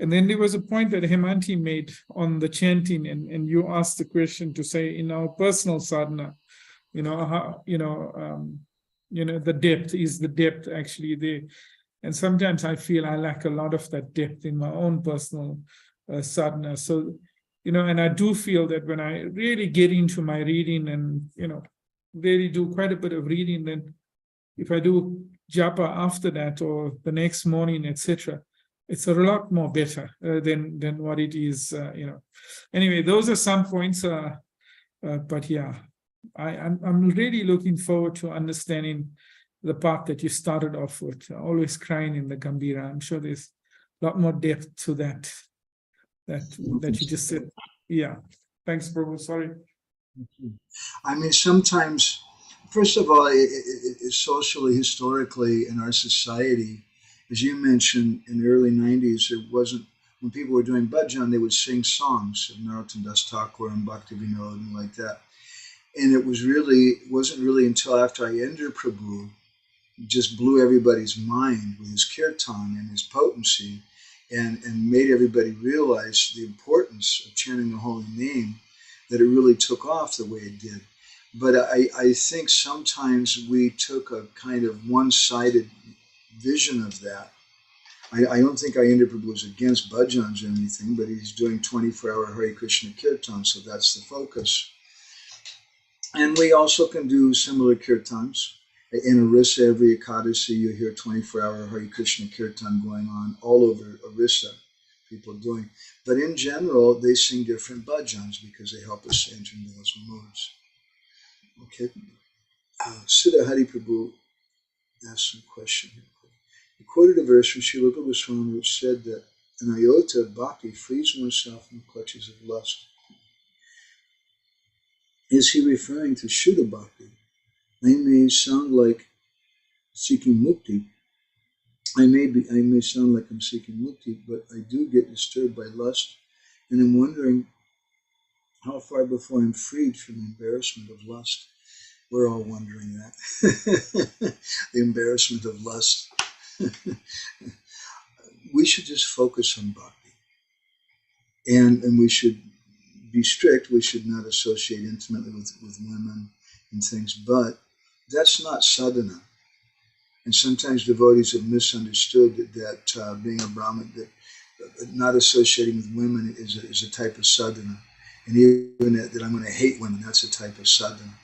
And then there was a point that Hemanti made on the chanting, and you asked the question to say in our personal sadhana, the depth, is the depth actually there? And sometimes I feel I lack a lot of that depth in my own personal sadhana. So, and I do feel that when I really get into my reading and, really do quite a bit of reading, then if I do japa after that or the next morning, etc., it's a lot more better than what it is, Anyway, those are some points, but yeah, I'm really looking forward to understanding the part that you started off with, always crying in the Gambhira. I'm sure there's a lot more depth to that you just said. Yeah, thanks, Prabhu. Sorry. I mean, sometimes, first of all, socially, historically, in our society, as you mentioned, in the early 90s, it wasn't, when people were doing bhajan, they would sing songs of Narottam Das Thakur and Bhakti Vinod and like that. And it wasn't really until after Ayendra Prabhu just blew everybody's mind with his kirtan and his potency and made everybody realize the importance of chanting the holy name, that it really took off the way it did. But I think sometimes we took a kind of one-sided vision of that. I don't think Ayendra Prabhu is against bhajans or anything, but he's doing 24-hour Hare Krishna Kirtan, so that's the focus. And we also can do similar kirtans. In Orissa, every Ekadasi, you hear 24-hour Hare Krishna Kirtan going on all over Orissa, people doing. But in general, they sing different bhajans because they help us enter into those moods. Okay. Siddha Hari Prabhu asked some question here. He quoted a verse from Srila Rupa Goswami which said that an iota of bhakti frees oneself from the clutches of lust. Is he referring to Shuddha Bhakti? I may sound like seeking mukti. I may sound like I'm seeking mukti, but I do get disturbed by lust, and I'm wondering how far before I'm freed from the embarrassment of lust. We're all wondering that. The embarrassment of lust. We should just focus on bhakti. And we should be strict. We should not associate intimately with women and things, but that's not sadhana. And sometimes devotees have misunderstood that being a Brahmin, that not associating with women is a type of sadhana. And even that I'm going to hate women, that's a type of sadhana.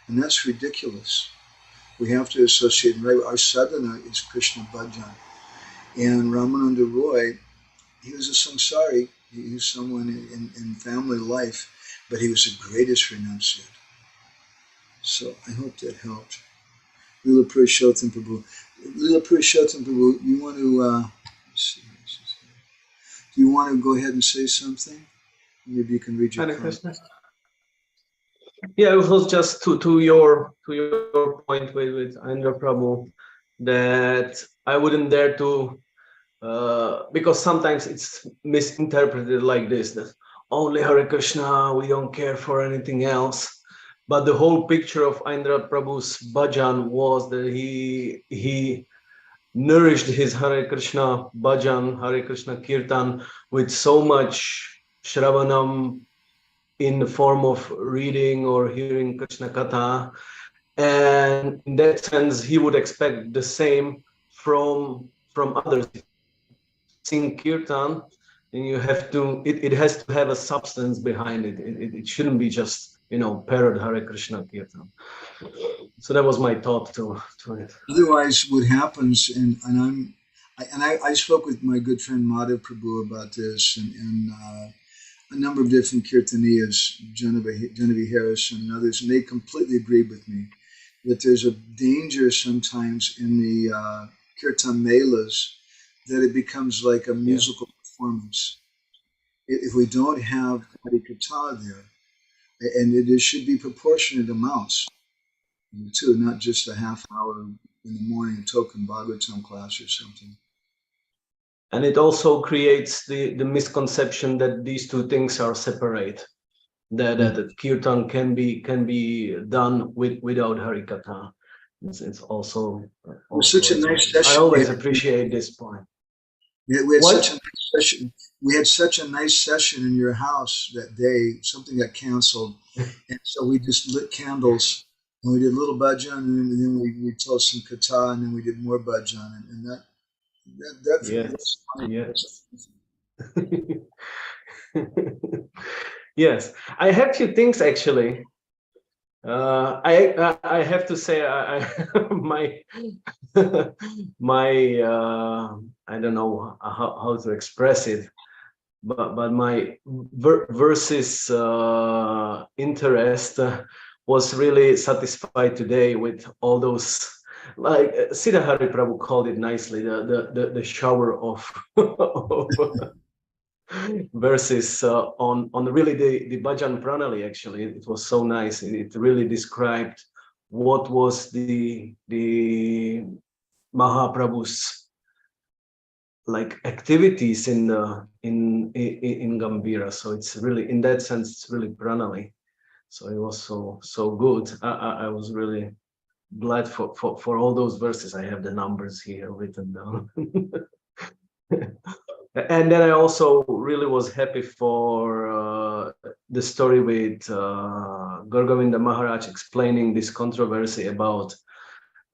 And that's ridiculous. We have to associate, right? Our sadhana is Krishna Bhajan. And Ramananda Roy, he was a samsari. He was someone in family life, but he was the greatest renunciate. So I hope that helped. Lila Purushottam Prabhu. Lila Purushottam Prabhu, you want to, let's see, do you want to go ahead and say something? Maybe you can read your comment. Yeah, it was just to your point with Ayendra Prabhu, that I wouldn't dare to, because sometimes it's misinterpreted like this, that only Hare Krishna, we don't care for anything else. But the whole picture of Ayendra Prabhu's bhajan was that he nourished his Hare Krishna bhajan, Hare Krishna kirtan with so much shravanam in the form of reading or hearing Krishna Katha. And in that sense, he would expect the same from others. Sing kirtan, and you have to, it has to have a substance behind it. It shouldn't be just, you know, parrot Hare Krishna Kirtan. So that was my thought to it. Otherwise, what happens, I spoke with my good friend Mahaprabhu about this, and a number of different kirtaniyas, Genevieve Harris and others, and they completely agreed with me that there's a danger sometimes in the kirtan melas that it becomes like a musical performance. If we don't have Harikatha there, and it should be proportionate amounts too, not just a half hour in the morning token Bhagavatam class or something. And it also creates the misconception that these two things are separate. That kirtan can be done without Harikatha. It's also such a nice session. I always appreciate this point. We had such a nice session. We had such a nice session in your house that day. Something got canceled, and so we just lit candles and we did a little bhajan, and then we told some katha, and then we did more bhajan, and that yes. Yes, I have few things actually. I have to say my I don't know how to express it, but my versus interest was really satisfied today with all those, like Siddha Hari Prabhu called it nicely, the shower of verses on really the Bhajan Pranali. Actually, it was so nice. It really described what was the Mahaprabhu's like activities in Gambhira. So it's really, in that sense, it's really Pranali. So it was so good. I was really glad for all those verses. I have the numbers here written down. And then I also really was happy for the story with Gaur-Govinda Maharaj explaining this controversy about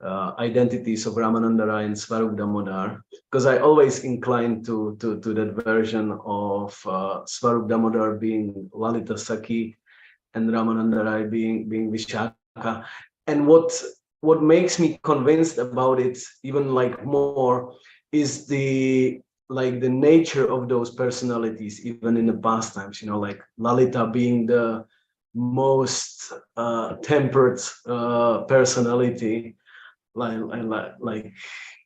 identities of Ramananda Rai and Swarup Damodar, because I always inclined to that version of Swarup Damodar being Lalita Sakhi and Ramananda Rai being Vishakha. And what makes me convinced about it even like more is the nature of those personalities, even in the past times, you know, like Lalita being the most tempered personality, like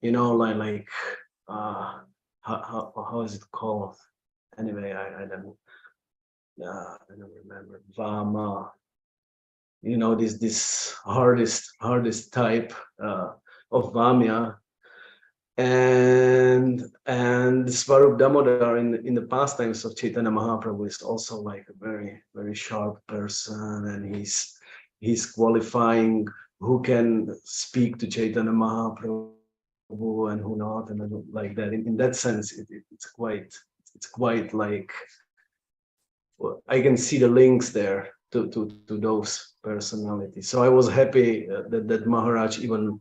you know, like how is it called? Anyway, I don't remember. Vama, you know, this hardest type of Vamya. And Swarup Damodar in the pastimes of Chaitanya Mahaprabhu is also like a very, very sharp person, and he's qualifying who can speak to Chaitanya Mahaprabhu and who not, and like that. In that sense, it's quite like, I can see the links there to those personalities. So I was happy that Maharaj even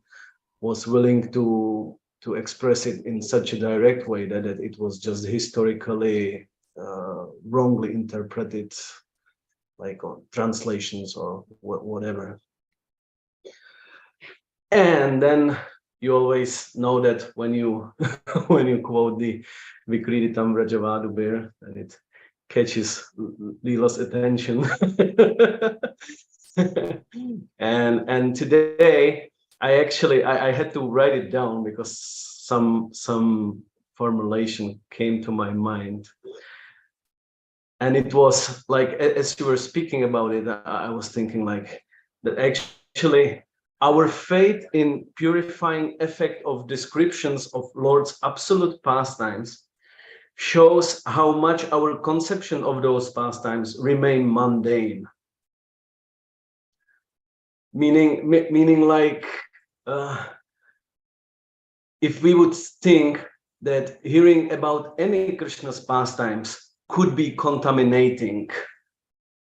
was willing to express it in such a direct way that it was just historically wrongly interpreted, like on translations or whatever. And then you always know that when you when you quote the Vikriditam Vrajavadu bear, that it catches Lila's attention. and today I had to write it down because some formulation came to my mind, and it was like, as you were speaking about it, I was thinking like that actually our faith in purifying effect of descriptions of Lord's absolute pastimes shows how much our conception of those pastimes remain mundane. Meaning like, if we would think that hearing about any Krishna's pastimes could be contaminating,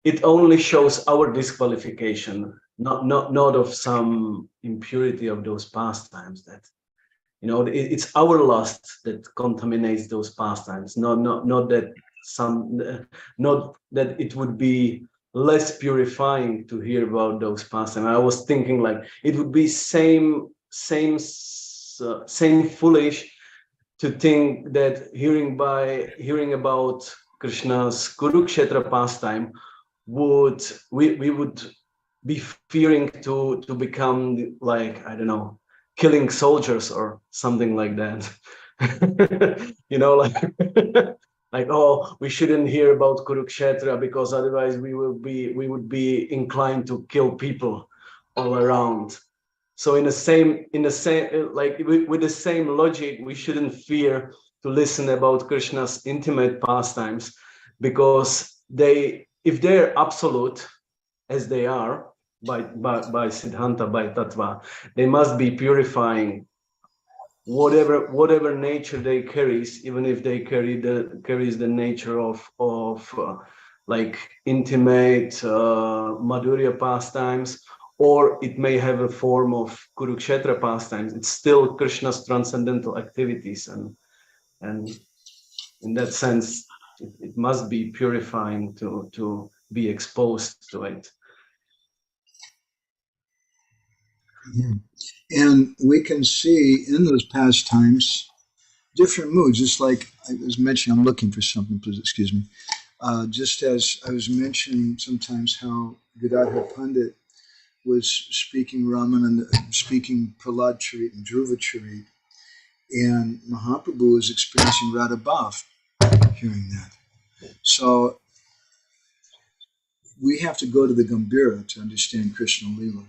it only shows our disqualification, not of some impurity of those pastimes, that You know, it's our lust that contaminates those pastimes. Not that it would be less purifying to hear about those pastimes. I was thinking like it would be same foolish to think that hearing about Krishna's Kurukshetra pastime we would be fearing to become like, I don't know, killing soldiers or something like that. You know, like like, oh, we shouldn't hear about Kurukshetra because otherwise we would be inclined to kill people all around. So in the same like with the same logic, we shouldn't fear to listen about Krishna's intimate pastimes, because if they're absolute, as they are by Siddhanta, by Tattva, they must be purifying whatever nature they carries, even if they carries the nature of like intimate Madhurya pastimes, or it may have a form of Kurukshetra pastimes. It's still Krishna's transcendental activities, and in that sense, it must be purifying to be exposed to it. Yeah. And we can see in those pastimes different moods, just like I was mentioning. I'm looking for something, please excuse me. Just as I was mentioning sometimes how Gadadhar Pandit was speaking Ramananda, speaking Prahlad Charit and Dhruva Charit, and Mahaprabhu was experiencing Radha Bhav, hearing that. So we have to go to the Gambhira to understand Krishna Lila.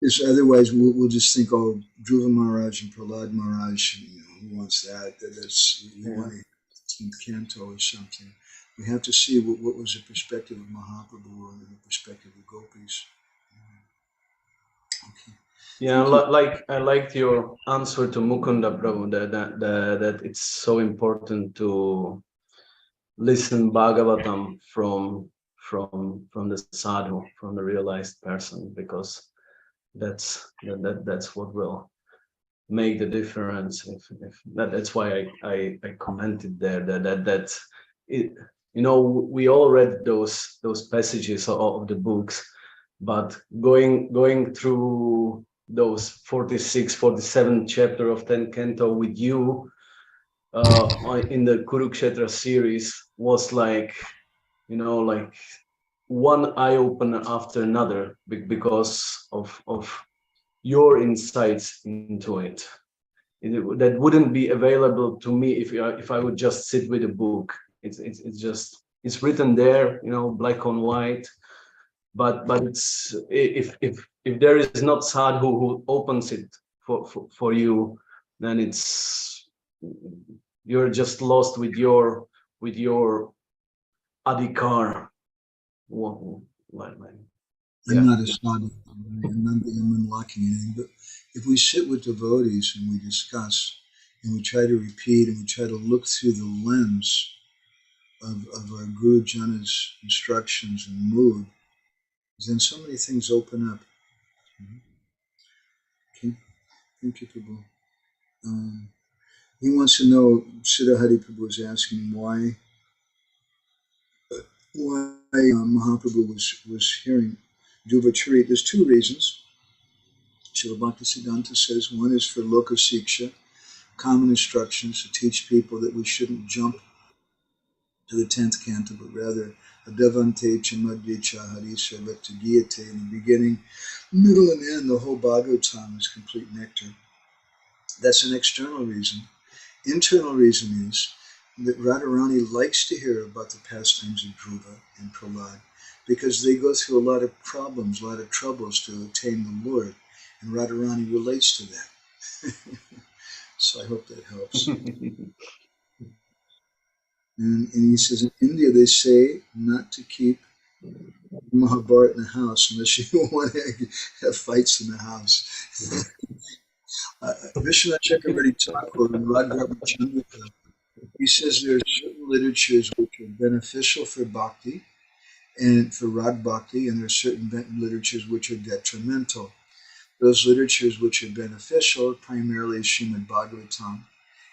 Because otherwise we'll just think, oh, Dhruva Maharaj and Prahlad Maharaj, you know, who wants that? That's, we want a canto or something. We have to see what was the perspective of Mahaprabhu and the perspective of gopis. Okay. Yeah, like I liked your answer to Mukunda Prabhu, that it's so important to listen Bhagavatam from the sadhu, from the realized person, because that's what will make the difference. That's why I commented there that it, you know, we all read those passages of the books, but going through those 46, 47 chapter of 10 canto with you in the Kurukshetra series was like, you know, like one eye opener after another, because of your insights into it. That wouldn't be available to me if I would just sit with a book. It's written there, you know, black on white. But it's if there is not sadhu who opens it for you, then you're just lost with your adhikar. I'm not a sadhu. I'm not unlocking anything. But if we sit with devotees and we discuss and we try to repeat and we try to look through the lens of our Guru Jana's instructions and mood, then so many things open up. Okay, thank you, Prabhu. He wants to know, Siddhahari Prabhu is asking why Mahaprabhu was hearing Dhruva Charit. There's two reasons. Srila Bhaktisiddhanta says one is for Loka Siksha, common instructions to teach people that we shouldn't jump to the 10th canto, but rather Adavante Chamadye Chaharisa Vettagiyate, in the beginning, middle, and end. The whole Bhagavatam is complete nectar. That's an external reason. Internal reason is that Radharani likes to hear about the pastimes of Dhruva and Prahlad, because they go through a lot of problems, a lot of troubles to attain the Lord, and Radharani relates to that. So I hope that helps. And he says, in India they say not to keep Mahabharata in the house unless you want to have fights in the house. Vishwanath Chakravarti Thakur and Radharani Chandrika, he says there are certain literatures which are beneficial for bhakti and for rag bhakti, and there are certain literatures which are detrimental. Those literatures which are beneficial primarily is Srimad Bhagavatam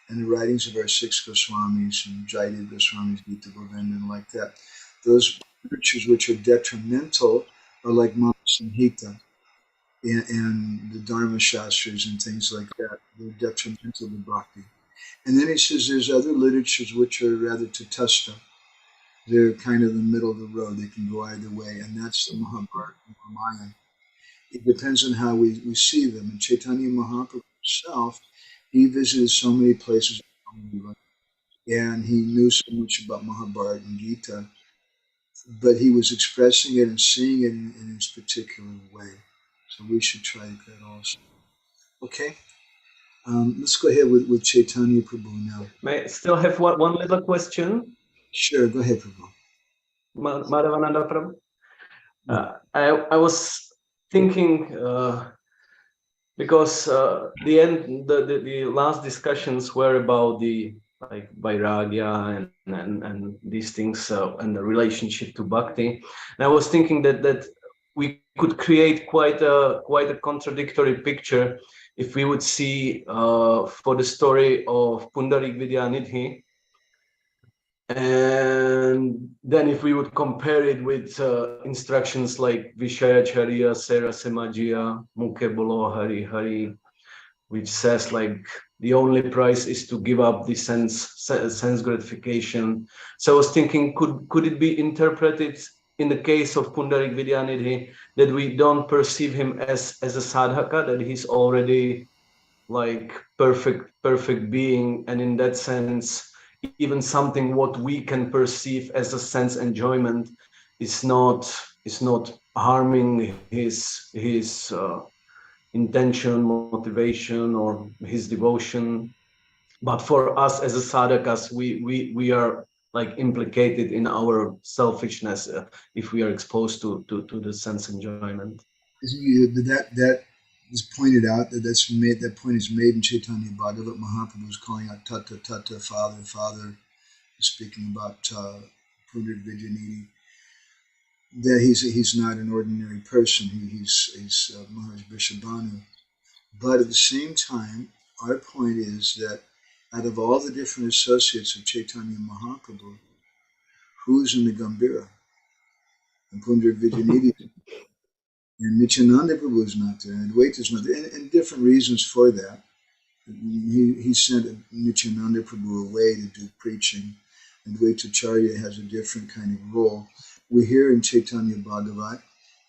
and the writings of our 6 Goswamis and Jayadev Goswami's Gita Govinda and like that. Those literatures which are detrimental are like Mahasamhita and the Dharma Shastras and things like that. They're detrimental to bhakti. And then he says there's other literatures which are rather tatastha. They're kind of in the middle of the road. They can go either way. And that's the Mahabharata and Ramayana. It depends on how we see them. And Chaitanya Mahaprabhu himself, he visited so many places and he knew so much about Mahabharata and Gita, but he was expressing it and seeing it in his particular way. So we should try that also. Okay? Let's go ahead with Chaitanya Prabhu now. May I still have one little question? Sure, go ahead, Prabhu. Madhavananda Prabhu. I was thinking because the last discussions were about the like vairagya and these things and the relationship to bhakti, and I was thinking that we could create quite a contradictory picture if we would see for the story of Pundarik Vidyanidhi. And then if we would compare it with instructions like Vishayacharya, Sera Semajiya, Mukhe Bolo Hari Hari, which says like the only price is to give up the sense gratification. So I was thinking, could it be interpreted in the case of Pundarik Vidyanidhi that we don't perceive him as a sadhaka, that he's already like perfect being, and in that sense even something what we can perceive as a sense enjoyment is not harming his intention, motivation, or his devotion. But for us as a sadhakas, we are like implicated in our selfishness if we are exposed to the sense enjoyment. That is pointed out, that point is made in Chaitanya Bhagavat. Mahaprabhu is calling out Tata Tata, Father, Father, speaking about Pundarik Vidyanidhi, that he's not an ordinary person. He's Maharaj Vrishabhanu. But at the same time, our point is that out of all the different associates of Chaitanya Mahaprabhu, who's in the Gambhira? And Pundarik Vidyanidhi. And Nityananda Prabhu is not there, and Advaita is not there, and different reasons for that. He sent Nityananda Prabhu away to do preaching, and Advaitacharya has a different kind of role. We hear in Chaitanya Bhagavat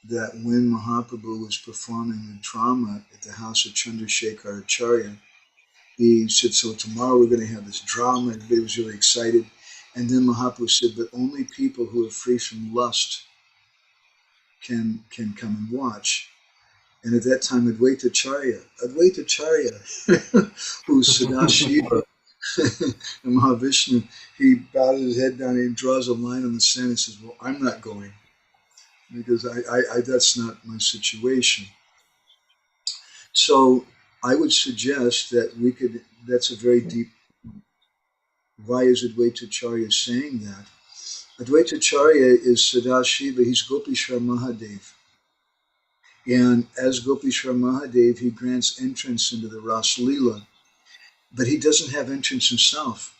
that when Mahaprabhu was performing the drama at the house of Chandrasekhar Acharya, he said, so tomorrow we're going to have this drama. Everybody was really excited. And then Mahaprabhu said, but only people who are free from lust can come and watch. And at that time, Advaitacharya, who's Sadashiva and Mahavishnu, he bows his head down and he draws a line on the sand and says, well, I'm not going, because I that's not my situation. So I would suggest that that's a very deep, why is Advaitacharya saying that? Advaitacharya is Sadashiva, he's Gopishwar Mahadev. And as Gopishwar Mahadev, he grants entrance into the Ras Lila, but he doesn't have entrance himself.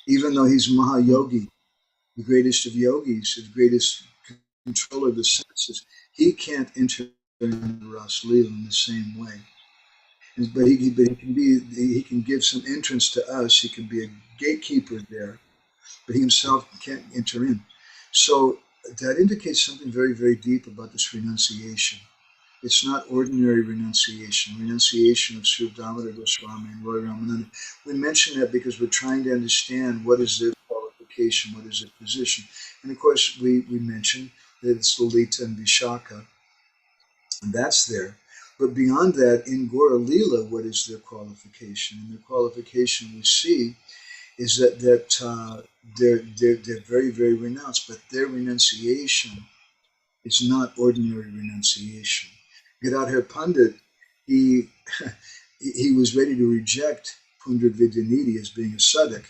Even though he's Mahayogi, the greatest of yogis, the greatest controller of the senses, he can't enter into the Ras Lila in the same way. But he can give some entrance to us. He can be a gatekeeper there, but he himself can't enter in. So that indicates something very, very deep about this renunciation. It's not ordinary renunciation of Sri Damodar Goswami and Roy Ramananda. We mention that because we're trying to understand what is their qualification, what is their position. And of course, we mentioned that it's Lalita and Vishaka, and that's there. But beyond that, in Gaura Lila, what is their qualification? And their qualification we see is that they're very, very renounced, but their renunciation is not ordinary renunciation. Gadadhar Pandit, he was ready to reject Pundarik Vidyanidhi as being a sadhak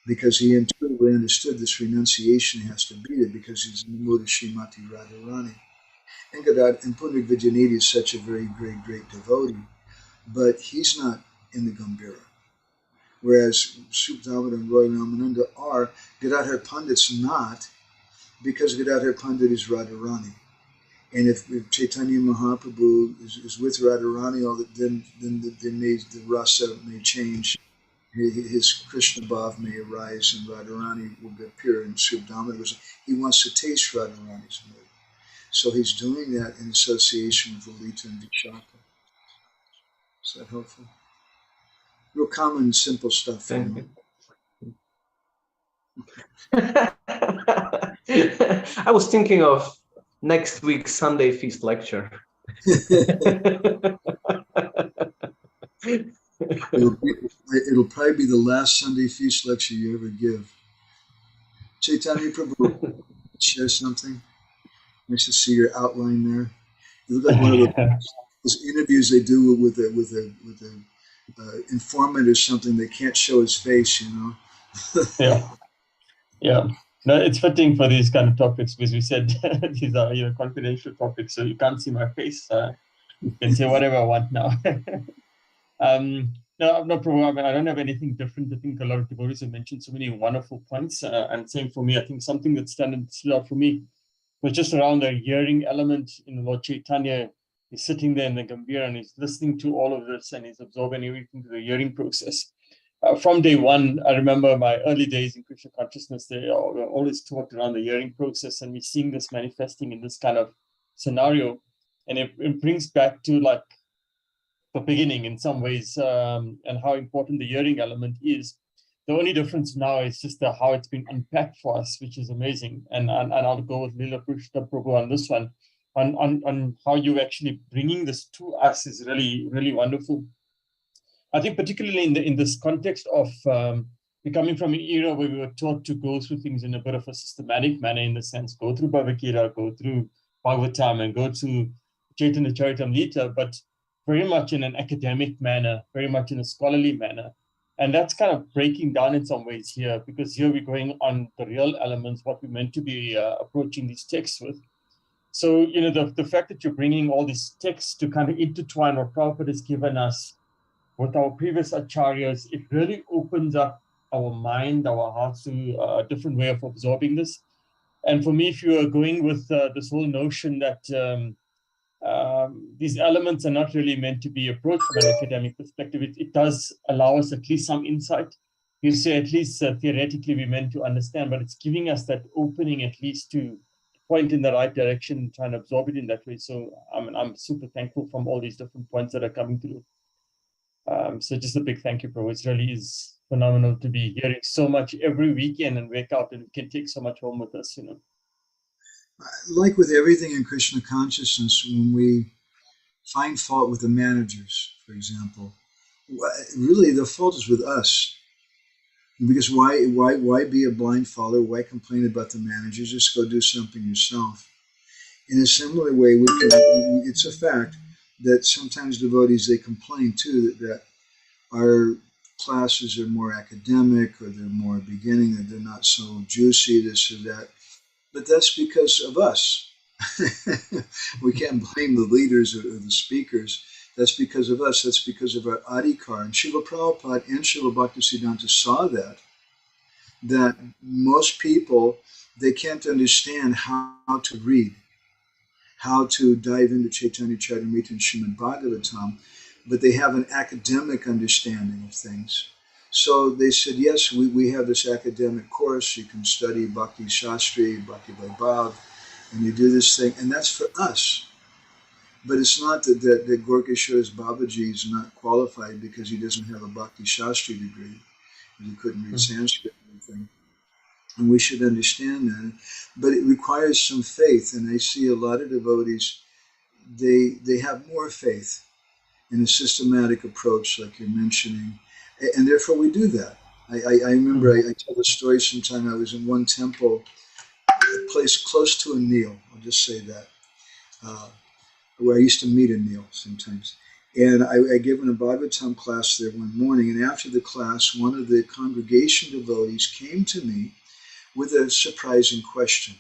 because he intuitively understood this renunciation has to be there because he's in the mood of Srimati Radharani. And Pundik Vijayanidhi is such a very great devotee, but he's not in the Gambhira. Whereas Subdhamma and Roy Ramananda are, Gadadhar Pandit's not, because Gadadhar Pandit is Radharani. And if Chaitanya Mahaprabhu is with Radharani, then the rasa may change. His Krishna Bhav may arise and Radharani will appear in Subdhamma. He wants to taste Radharani's mood. So he's doing that in association with Lalita and Vishaka. Is that helpful? Real common, simple stuff. Thank you. I was thinking of next week's Sunday Feast lecture. It'll probably be the last Sunday Feast lecture you ever give. Chaitanya Prabhu, share something. Nice to see your outline there. You look like one of those interviews they do with a informant or something. They can't show his face, you know. Yeah. No, it's fitting for these kind of topics because we said these are confidential topics, so you can't see my face. You can say whatever I want now. No, I'm not probably. I mean, I don't have anything different. I think a lot of devotees have mentioned so many wonderful points, and same for me. I think something that stood out for me was just around the hearing element in the Lord Chaitanya. He's sitting there in the Gambhira and he's listening to all of this and he's absorbing everything to the hearing process. From day one, I remember my early days in Krishna consciousness, they were always talked around the hearing process, and we're seeing this manifesting in this kind of scenario. And it brings back to like the beginning in some ways, and how important the hearing element is. The only difference now is just how it's been unpacked for us, which is amazing. And I'll go with Lila Prabhu on this one, on how you actually bringing this to us is really, really wonderful. I think particularly in this context of we're coming from an era where we were taught to go through things in a bit of a systematic manner, in the sense, go through Bhagavad Gita, go through Bhagavatam, and go to Chaitanya Charitamrita, but very much in an academic manner, very much in a scholarly manner. And that's kind of breaking down in some ways here, because here we're going on the real elements, what we're meant to be approaching these texts with. So, the fact that you're bringing all these texts to kind of intertwine what Prabhupada has given us with our previous acharyas, it really opens up our mind, our hearts to a different way of absorbing this. And for me, if you are going with this whole notion that these elements are not really meant to be approached from an academic perspective, it does allow us at least some insight. You say at least theoretically we're meant to understand, but it's giving us that opening at least to point in the right direction and try and absorb it in that way. So I'm super thankful from all these different points that are coming through. So just a big thank you, bro. It really is phenomenal to be hearing so much every weekend and wake up and we can take so much home with us, Like with everything in Krishna consciousness, when we find fault with the managers, for example, really the fault is with us. Because why be a blind follower? Why complain about the managers? Just go do something yourself. In a similar way, it's a fact that sometimes devotees, they complain too that our classes are more academic, or they're more beginning, that they're not so juicy, this or that. But that's because of us. We can't blame the leaders or the speakers. That's because of us. That's because of our adhikar. And Srila Prabhupada and Srila Bhaktisiddhanta saw that most people, they can't understand how to read, how to dive into Chaitanya Charitamrita and Srimad Bhagavatam, but they have an academic understanding of things. So they said, yes, we have this academic course. You can study Bhakti Shastri, Bhakti Vaibhav, and you do this thing, and that's for us. But it's not that Gorkeshwara's Babaji is not qualified because he doesn't have a Bhakti Shastri degree, and he couldn't read Sanskrit or anything. And we should understand that. But it requires some faith, and I see a lot of devotees, they have more faith in a systematic approach like you're mentioning, and therefore we do that. I remember, I tell the story sometime. I was in one temple, a place close to a Neil, I'll just say that, where I used to meet a Neil sometimes. And I given a Bhagavatam class there one morning, and after the class, one of the congregation devotees came to me with a surprising question.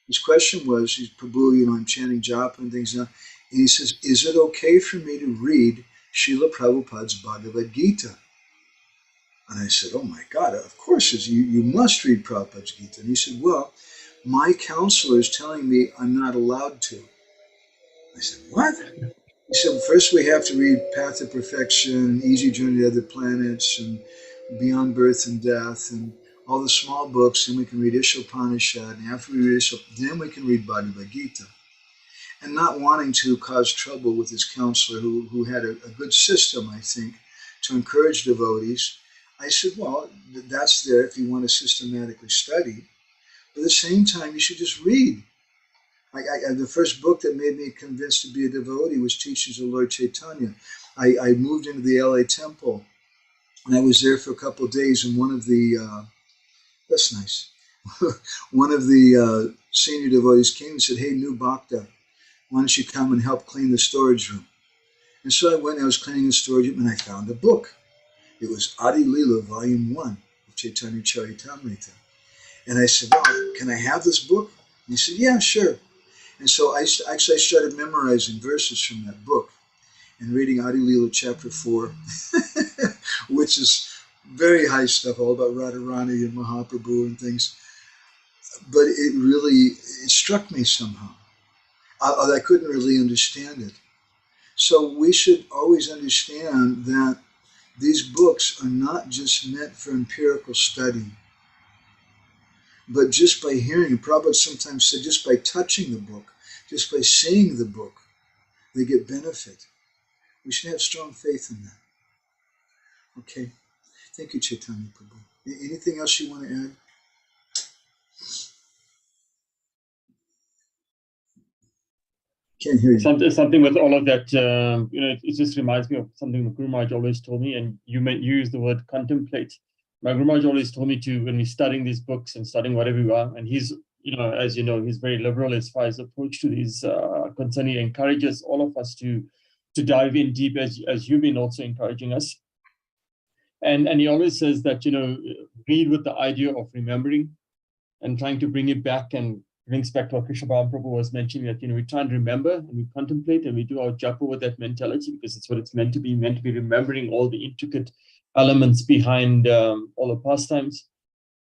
His question was, he's Prabhu, you know, I'm chanting japa and things now. And he says, is it okay for me to read Srila Prabhupada's Bhagavad Gita? And I said, oh my God, of course, you must read Prabhupada's Gita. And he said, well, my counselor is telling me I'm not allowed to. I said, what? He said, first we have to read Path to Perfection, Easy Journey to Other Planets, and Beyond Birth and Death, and all the small books, and we can read Ishopanishad, and after we read then we can read Bhagavad Gita. And not wanting to cause trouble with his counselor, who had a good system, I think, to encourage devotees, I said, well, that's there if you want to systematically study. But at the same time, you should just read. The first book that made me convinced to be a devotee was Teachings of Lord Chaitanya. I moved into the LA temple, and I was there for a couple of days, and one of the, that's nice, one of the senior devotees came and said, hey, new Bhakta, why don't you come and help clean the storage room? And so I went, I was cleaning the storage room, and I found a book. It was Adi Lila, Volume 1 of Chaitanya Charitamrita. And I said, well, can I have this book? And he said, yeah, sure. And so I started memorizing verses from that book and reading Adi Lila chapter 4, which is very high stuff, all about Radharani and Mahaprabhu and things. But it struck me somehow. I couldn't really understand it. So we should always understand that these books are not just meant for empirical study, but just by hearing, Prabhupada sometimes said, just by touching the book, just by seeing the book, they get benefit. We should have strong faith in that. Okay. Thank you, Chaitanya Prabhu. Anything else you want to add? Can't hear you. Something with all of that, it just reminds me of something Guru Maharaj always told me, and you use the word contemplate. My Guru Maharaj always told me to, when we're studying these books and studying whatever we are, and he's, as you know, he's very liberal as far as approach to these concerns. He encourages all of us to dive in deep, as you've been also encouraging us. And he always says that, read with the idea of remembering and trying to bring it back, and brings back to what Krishna Prabhu was mentioning, that, we try and remember and we contemplate and we do our japa with that mentality, because it's what it's meant to be remembering all the intricate elements behind all the pastimes.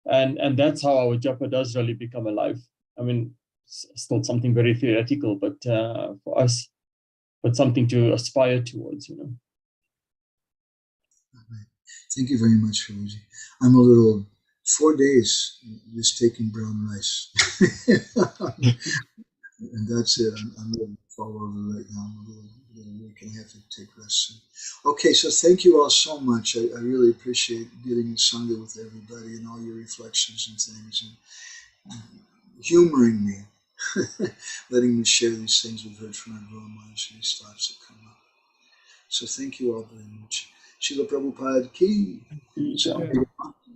And that's how our japa does really become alive. I mean, it's still something very theoretical, but for us, but something to aspire towards, Thank you very much, Prabhuji. I'm a little 4 days just taking brown rice. And that's it. I'm going to fall over right now. I'm a little weak and I have to take rest soon. Okay, so thank you all so much. I really appreciate getting in Sangha with everybody and all your reflections and things, and humoring me, letting me share these things we've heard from our Guru Maharaj and these thoughts that come up. So thank you all very much. Srila Prabhupada ki,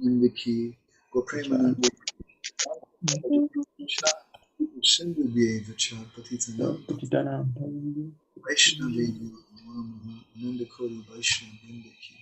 Nanda ki, Gopremananda Sindhu Bhyevacha Patitanam Vaishnavi Nanda Kori Vaishnava Ki.